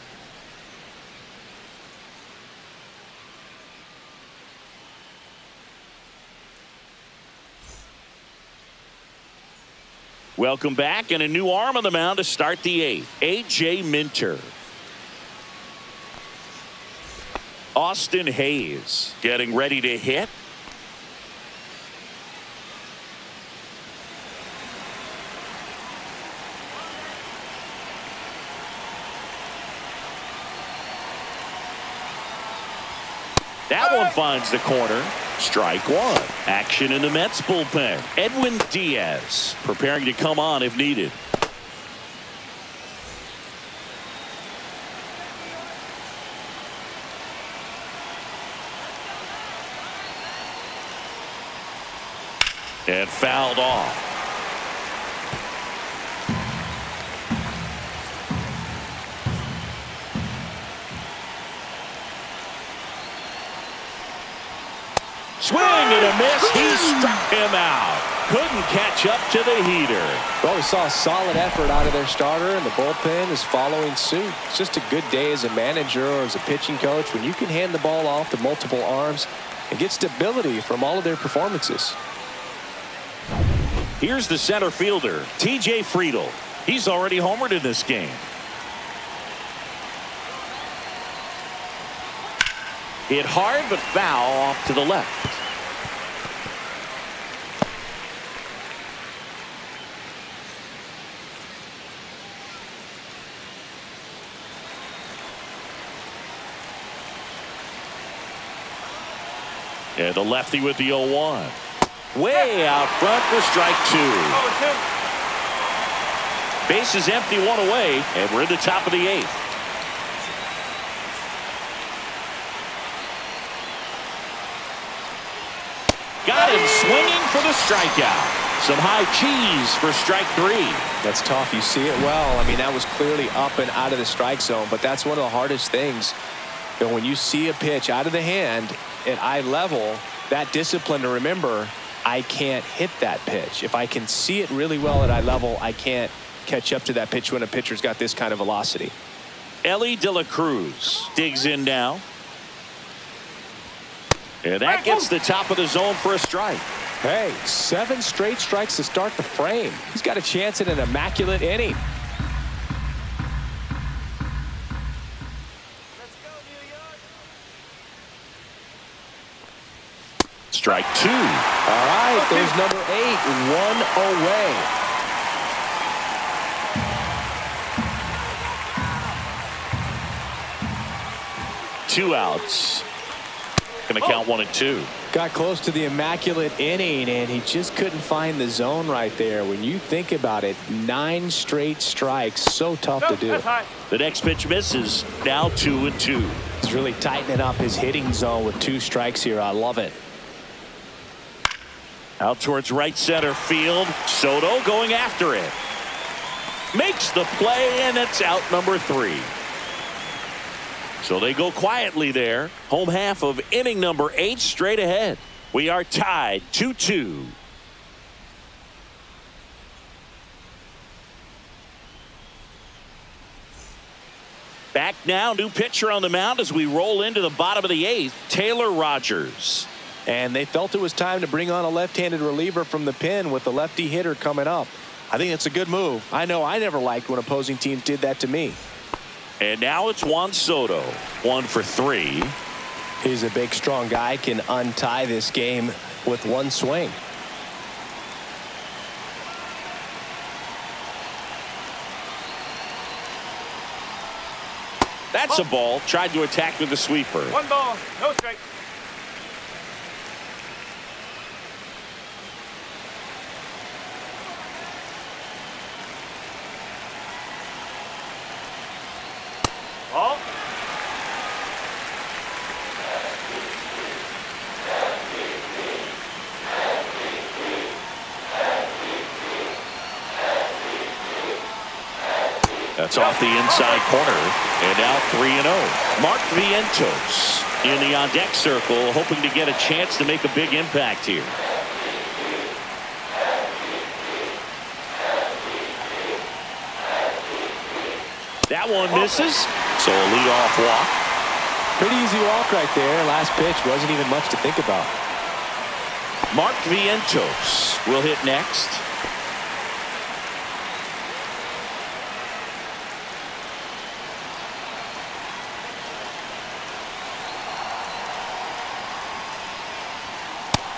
Welcome back, and a new arm on the mound to start the 8th. A.J. Minter. Austin Hayes getting ready to hit. That one finds the corner. Strike 1. Action in the Mets bullpen. Edwin Diaz preparing to come on if needed. And fouled off. Swing and a miss. He struck him out. Couldn't catch up to the heater. Well, we saw a solid effort out of their starter, and the bullpen is following suit. It's just a good day as a manager or as a pitching coach when you can hand the ball off to multiple arms and get stability from all of their performances. Here's the center fielder, T.J. Friedl. He's already homered in this game. Hit hard but foul off to the left. And the lefty with the 0-1. Way out front for strike 2. Bases empty, 1 away, and we're in the top of the 8th. Got him swinging for the strikeout. Some high cheese for strike 3. That's tough. You see it well. I mean, that was clearly up and out of the strike zone, but that's one of the hardest things. You know, when you see a pitch out of the hand at eye level, that discipline to remember, I can't hit that pitch. If I can see it really well at eye level, I can't catch up to that pitch when a pitcher's got this kind of velocity. Ellie De La Cruz digs in now. And that gets the top of the zone for a strike. Hey, 7 straight strikes to start the frame. He's got a chance at an immaculate inning. Strike 2. All right, there's number 8, 1 away. Two outs. Going to count 1 and 2. Got close to the immaculate inning, and he just couldn't find the zone right there. When you think about it, 9 straight strikes, so tough to do. The next pitch misses. Now 2 and 2. He's really tightening up his hitting zone with 2 strikes here. I love it. Out towards right center field. Soto going after it. Makes the play, and it's out number 3. So they go quietly there. Home half of inning number 8 straight ahead. We are tied 2-2. Back now, new pitcher on the mound as we roll into the bottom of the 8th, Taylor Rogers. And they felt it was time to bring on a left-handed reliever from the pen with the lefty hitter coming up. I think it's a good move. I know I never liked when opposing teams did that to me. And now it's Juan Soto, 1 for 3. He's a big, strong guy, can untie this game with 1 swing. That's a ball. Tried to attack with the sweeper. 1 ball, no strike. Ball. That's off the inside corner. And now 3-0. Mark Vientos in the on-deck circle, hoping to get a chance to make a big impact here. That one misses. So a leadoff walk. Pretty easy walk right there. Last pitch wasn't even much to think about. Mark Vientos will hit next.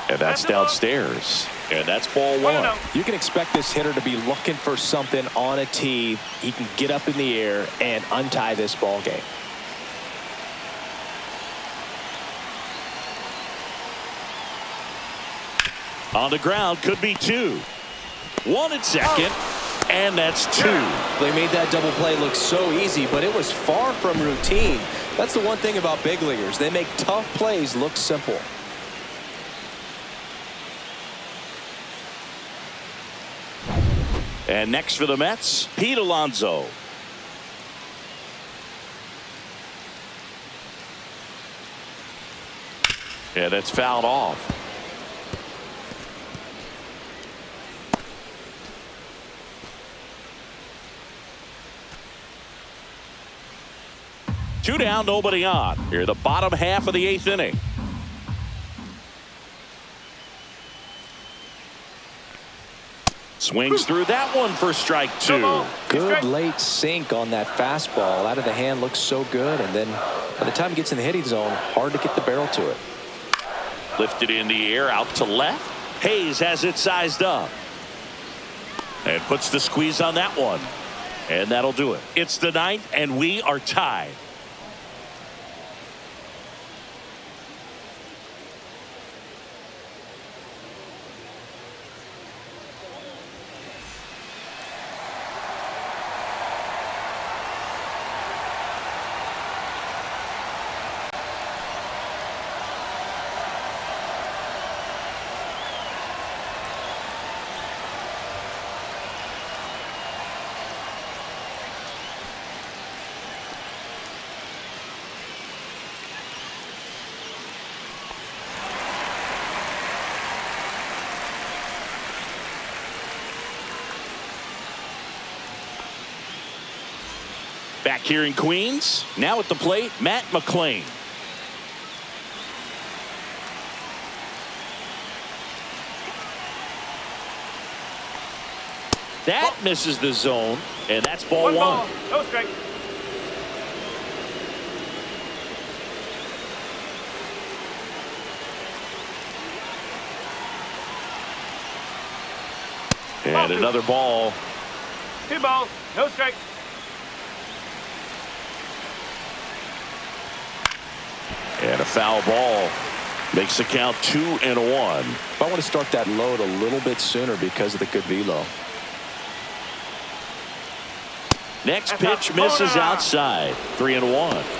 And that's downstairs. And that's ball 1. You can expect this hitter to be looking for something on a tee. He can get up in the air and untie this ball game. On the ground, could be 2. 1 at second. And that's 2. They made that double play look so easy, but it was far from routine. That's the one thing about big leaguers. They make tough plays look simple. And next for the Mets, Pete Alonso. And it's fouled off. Two down, nobody on. Here, the bottom half of the 8th inning. Swings through that one for strike 2. Good late sink on that fastball. Out of the hand looks so good, and then by the time it gets in the hitting zone, hard to get the barrel to it. Lifted in the air out to left. Hayes has it sized up. And puts the squeeze on that one. And that'll do it. It's the 9th, and we are tied. Back here in Queens, now at the plate, Matt McClain. That misses the zone, and that's ball one. Ball. No strike. And another ball. 2 balls. No strike. And a foul ball makes the count 2-1. I want to start that load a little bit sooner because of the good velo. Next pitch misses outside. 3-1.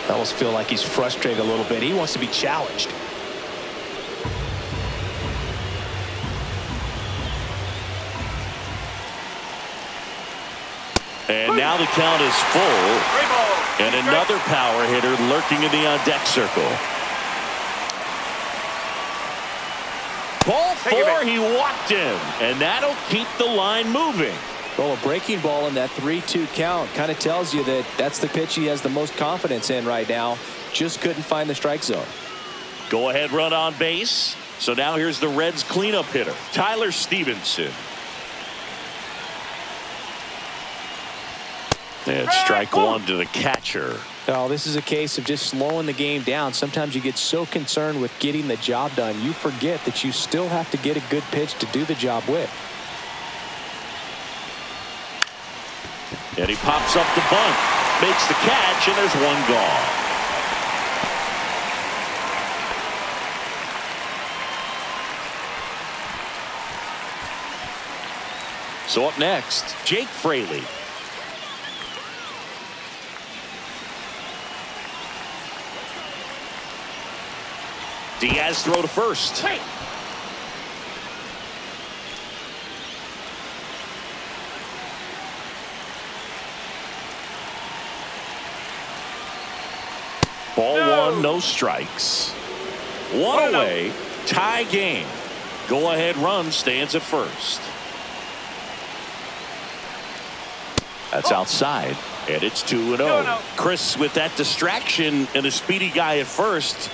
I almost feel like he's frustrated a little bit. He wants to be challenged. And now the count is full. And another power hitter lurking in the on-deck circle. Ball 4, he walked him. And that'll keep the line moving. Well, a breaking ball in that 3-2 count kind of tells you that that's the pitch he has the most confidence in right now. Just couldn't find the strike zone. Go ahead run on base. So now here's the Reds cleanup hitter, Tyler Stevenson. And strike one to the catcher. Oh, this is a case of just slowing the game down. Sometimes you get so concerned with getting the job done, you forget that you still have to get a good pitch to do the job with. And he pops up the bunt, makes the catch, and there's one gone. So up next, Jake Fraley. Diaz throw to first. Ball one, no strikes. One away, tie game. Go ahead run stands at first. That's outside, and it's 2-0. Chris, with that distraction and a speedy guy at first,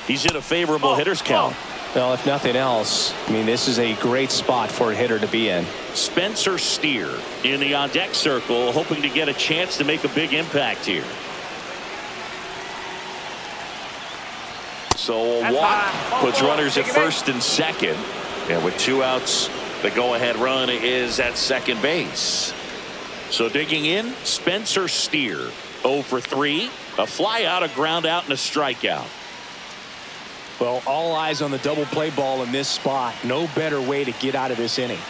he's in a favorable hitter's count. Well, if nothing else, I mean, this is a great spot for a hitter to be in. Spencer Steer in the on-deck circle, hoping to get a chance to make a big impact here. So a walk puts runners at first and second. And with 2 outs, the go-ahead run is at second base. So digging in, Spencer Steer. 0 for 3. A fly out, a ground out, and a strikeout. Well, all eyes on the double play ball in this spot. No better way to get out of this inning.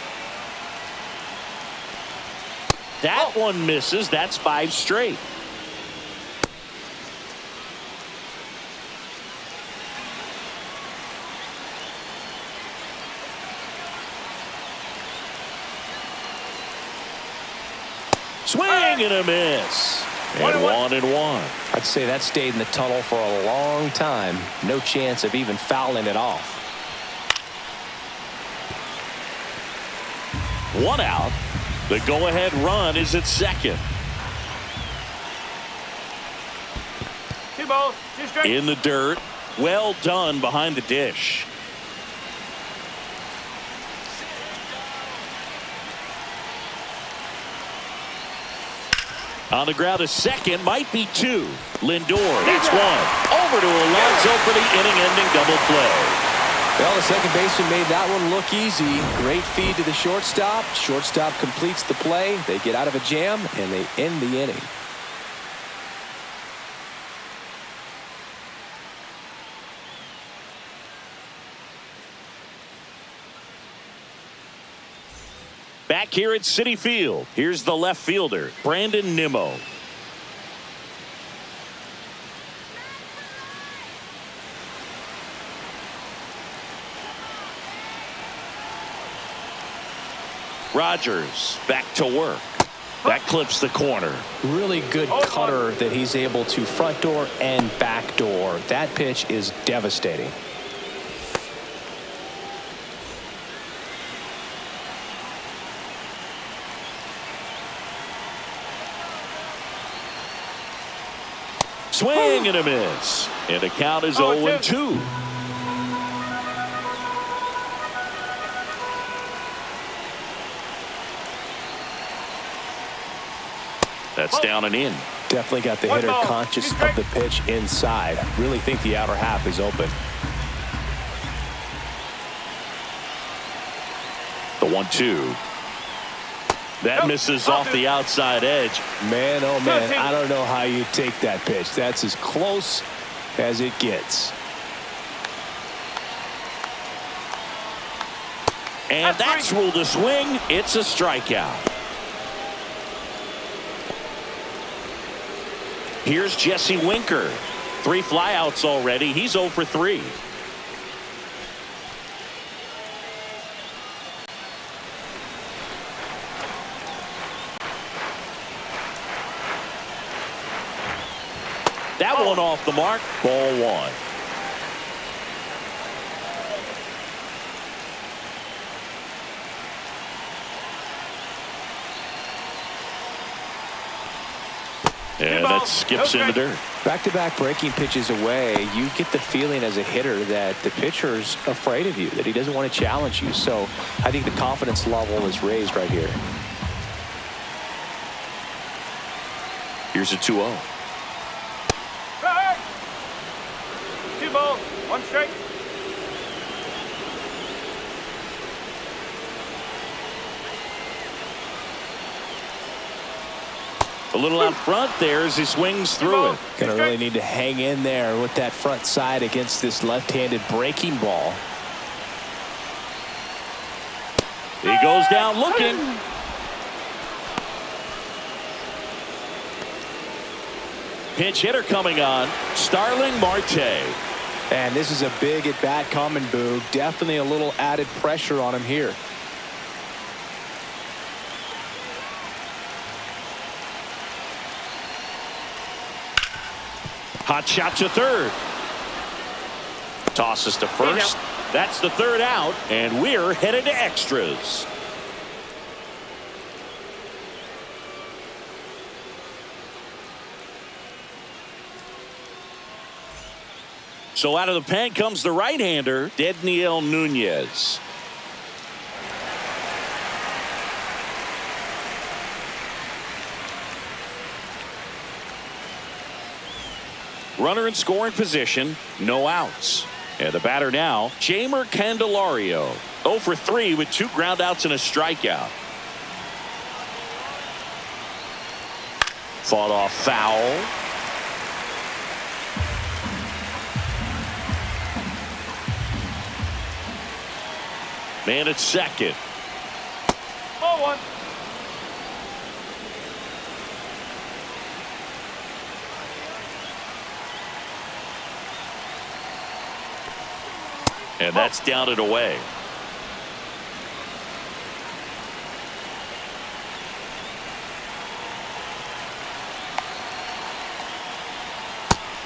That one misses. That's 5 straight. Swing and a miss. And 1-1. I'd say that stayed in the tunnel for a long time. No chance of even fouling it off. 1 out. The go-ahead run is at second. 2 balls, 2 strikes. In the dirt. Well done behind the dish. On the ground, a second, might be 2. Lindor, that's 1. Over to Alonso for the inning-ending double play. Well, the second baseman made that one look easy. Great feed to the shortstop. Shortstop completes the play. They get out of a jam, and they end the inning. Back here at Citi Field, here's the left fielder, Brandon Nimmo. Rogers back to work. That clips the corner. Really good cutter that he's able to front door and back door. That pitch is devastating. Swing and a miss. And the count is 0-2. That's down and in. Definitely got the hitter conscious of the pitch inside. Really think the outer half is open. The 1-2. That misses off the outside edge. Man, oh man, I don't know how you take that pitch. That's as close as it gets. And that's ruled a swing. It's a strikeout. Here's Jesse Winker. 3 flyouts already. He's 0 for 3. That one off the mark. Ball 1. And that skips in the dirt. Back-to-back breaking pitches away, you get the feeling as a hitter that the pitcher's afraid of you, that he doesn't want to challenge you. So I think the confidence level is raised right here. Here's a 2-0. 2 balls, 1 strike. A little out front there as he swings through it. Gonna really need to hang in there with that front side against this left-handed breaking ball. He goes down looking. Pinch hitter coming on, Starling Marte. And this is a big at-bat coming, Boog. Definitely a little added pressure on him here. Hot shot to third. Tosses to first. That's the 3rd out, and we're headed to extras. So out of the pen comes the right-hander, Dedniel Nunez. Runner in scoring position, no outs. And the batter now, Jeimer Candelario. 0 for 3 with 2 groundouts and a strikeout. Fought off foul. Man at second. 0-1. And that's down and away.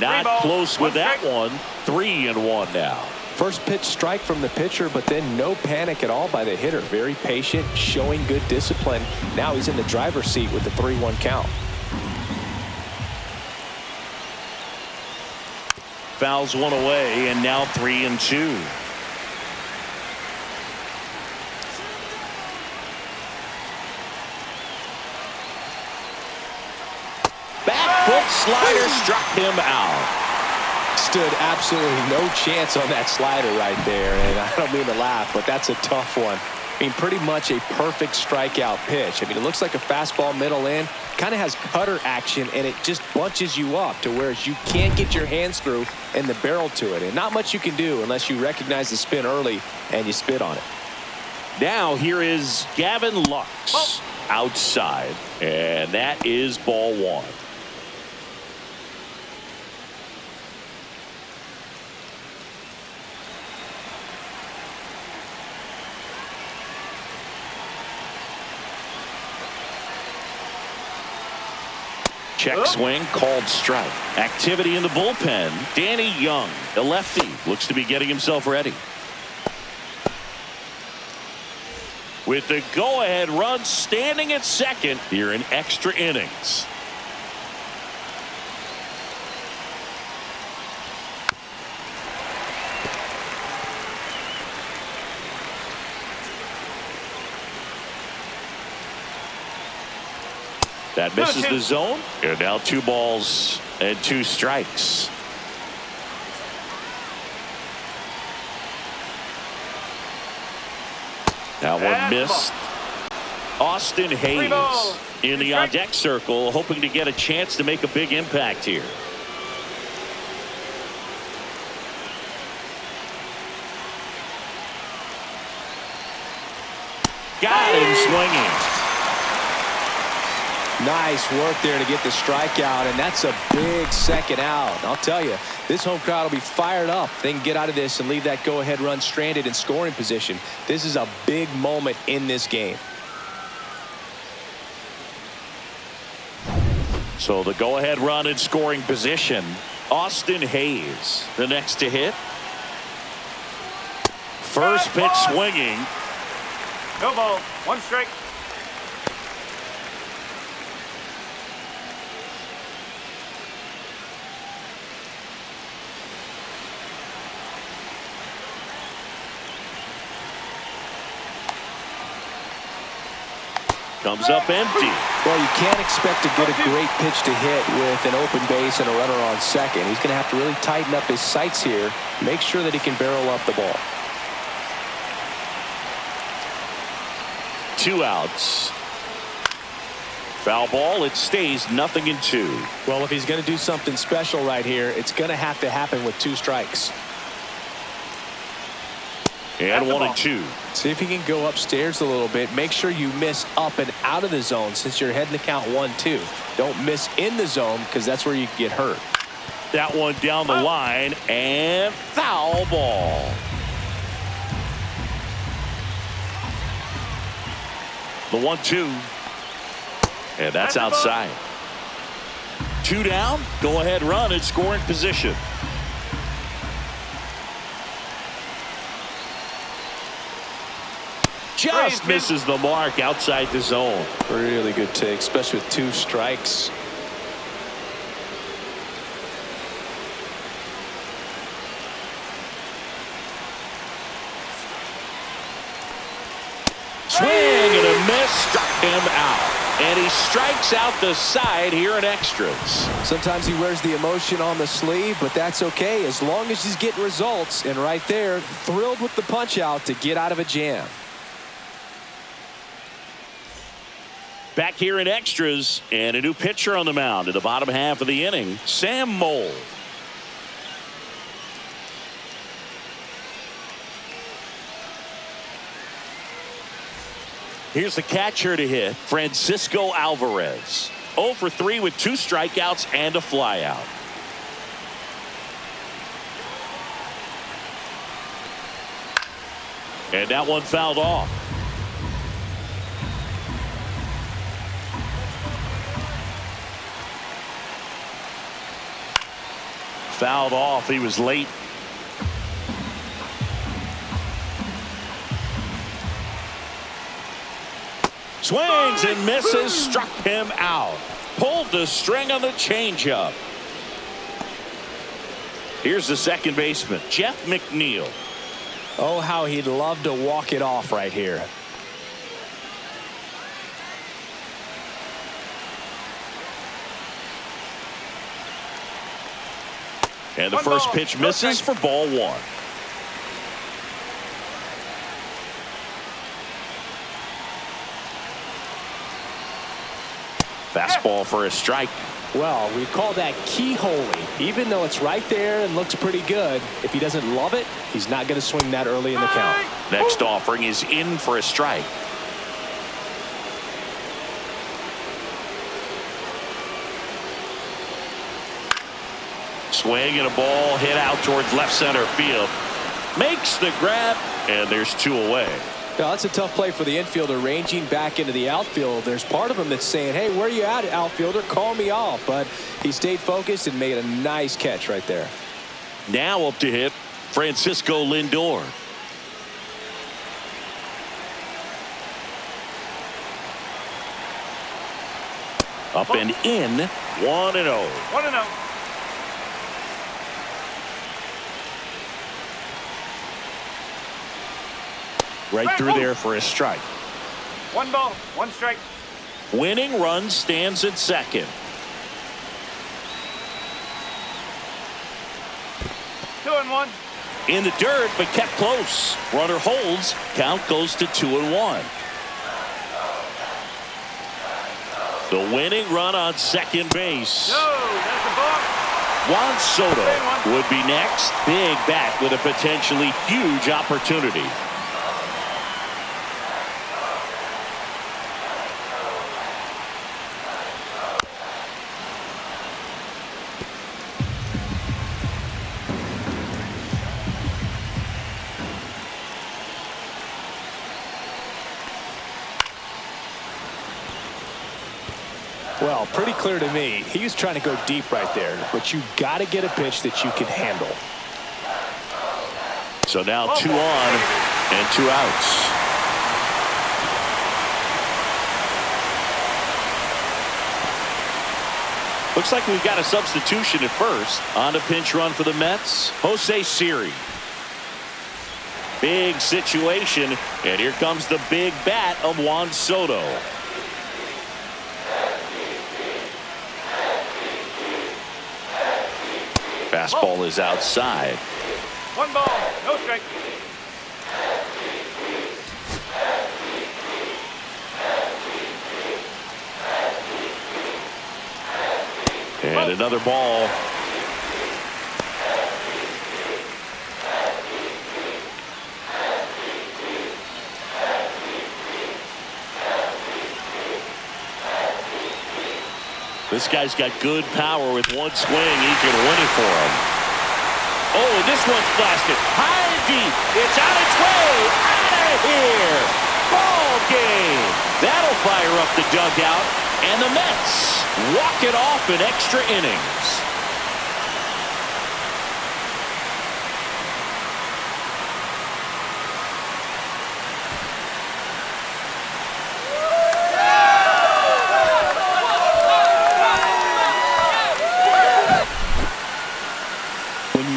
Not close with that one. 3-1 now. First pitch strike from the pitcher, but then no panic at all by the hitter. Very patient, showing good discipline. Now he's in the driver's seat with the 3-1 count. Fouls one away, and now 3-2. Back foot slider struck him out. Stood absolutely no chance on that slider right there, and I don't mean to laugh, but that's a tough one. I mean, pretty much a perfect strikeout pitch. I mean, it looks like a fastball middle in, kind of has cutter action, and it just bunches you up to where you can't get your hands through and the barrel to it. And not much you can do unless you recognize the spin early and you spit on it. Now here is Gavin Lux outside, and that is ball 1. Check swing called strike. Activity in the bullpen. Danny Young, the lefty, looks to be getting himself ready. With the go-ahead run standing at second here in extra innings. That misses the zone. And now 2 balls and 2 strikes. That one missed. Austin Hayes in the on-deck circle, hoping to get a chance to make a big impact here. Got him swinging. Nice work there to get the strikeout, and that's a big second out. I'll tell you, this home crowd will be fired up. They can get out of this and leave that go-ahead run stranded in scoring position. This is a big moment in this game. So the go-ahead run in scoring position. Austin Hayes, the next to hit. First pitch swinging. No ball. 1 strike. Comes up empty. Well, you can't expect to get a great pitch to hit with an open base and a runner on second. He's going to have to really tighten up his sights here. Make sure that he can barrel up the ball. 2 outs. Foul ball. It stays 0-2. Well, if he's going to do something special right here, it's going to have to happen with 2 strikes. And 1-2. See if he can go upstairs a little bit. Make sure you miss up and out of the zone since you're heading to count 1-2. Don't miss in the zone because that's where you get hurt. That one down the line and foul ball. The 1-2. And that's outside. 2 down. Go ahead run in scoring position. Just misses the mark outside the zone. Really good take, especially with 2 strikes. Swing and a miss, struck him out. And he strikes out the side here in extras. Sometimes he wears the emotion on the sleeve, but that's okay as long as he's getting results. And right there, thrilled with the punch out to get out of a jam. Back here in extras, and a new pitcher on the mound in the bottom half of the inning, Sam Moll. Here's the catcher to hit, Francisco Alvarez. 0 for 3 with 2 strikeouts and a flyout. And that one fouled off. Fouled off. He was late. Swings and misses, struck him out. Pulled the string on the changeup. Here's the second baseman, Jeff McNeil. Oh, how he'd love to walk it off right here. And the first pitch misses for ball 1. Fastball for a strike. Well, we call that keyholing. Even though it's right there and looks pretty good, if he doesn't love it, he's not going to swing that early in the count. Next offering is in for a strike. Swing and a ball hit out towards left center field. Makes the grab, and there's 2 away. Yeah, that's a tough play for the infielder ranging back into the outfield. There's part of him that's saying, hey, where are you at, outfielder? Call me off. But he stayed focused and made a nice catch right there. Now up to hit, Francisco Lindor. Up and in, 1-0. 1-0. Right through there for a strike. 1 ball, 1 strike. Winning run stands at second. 2-1. In the dirt, but kept close. Runner holds. Count goes to 2-1. The winning run on second base. No, that's a ball. Juan Soto would be next. Big bat with a potentially huge opportunity. Well, pretty clear to me. He was trying to go deep right there, but you got to get a pitch that you can handle. So now 2 on and 2 outs. Looks like we've got a substitution at first. On a pinch run for the Mets, Jose Siri. Big situation, and here comes the big bat of Juan Soto. Fastball is outside. 1 ball, no strike. And another ball. This guy's got good power. With one swing, he can win it for him. Oh, and this one's blasted. High and deep. It's on its way. Out of here. Ball game. That'll fire up the dugout. And the Mets walk it off in extra innings.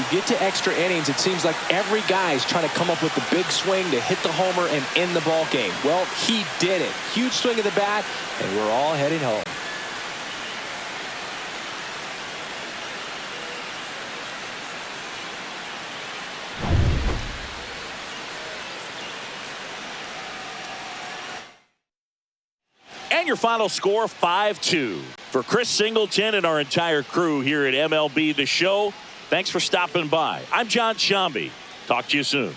Get to extra innings, it seems like every guy is trying to come up with the big swing to hit the homer and end the ball game. Well, he did it. Huge swing of the bat, and we're all heading home. And your final score, 5-2. For Chris Singleton and our entire crew here at MLB The Show, thanks for stopping by. I'm John Shambi. Talk to you soon.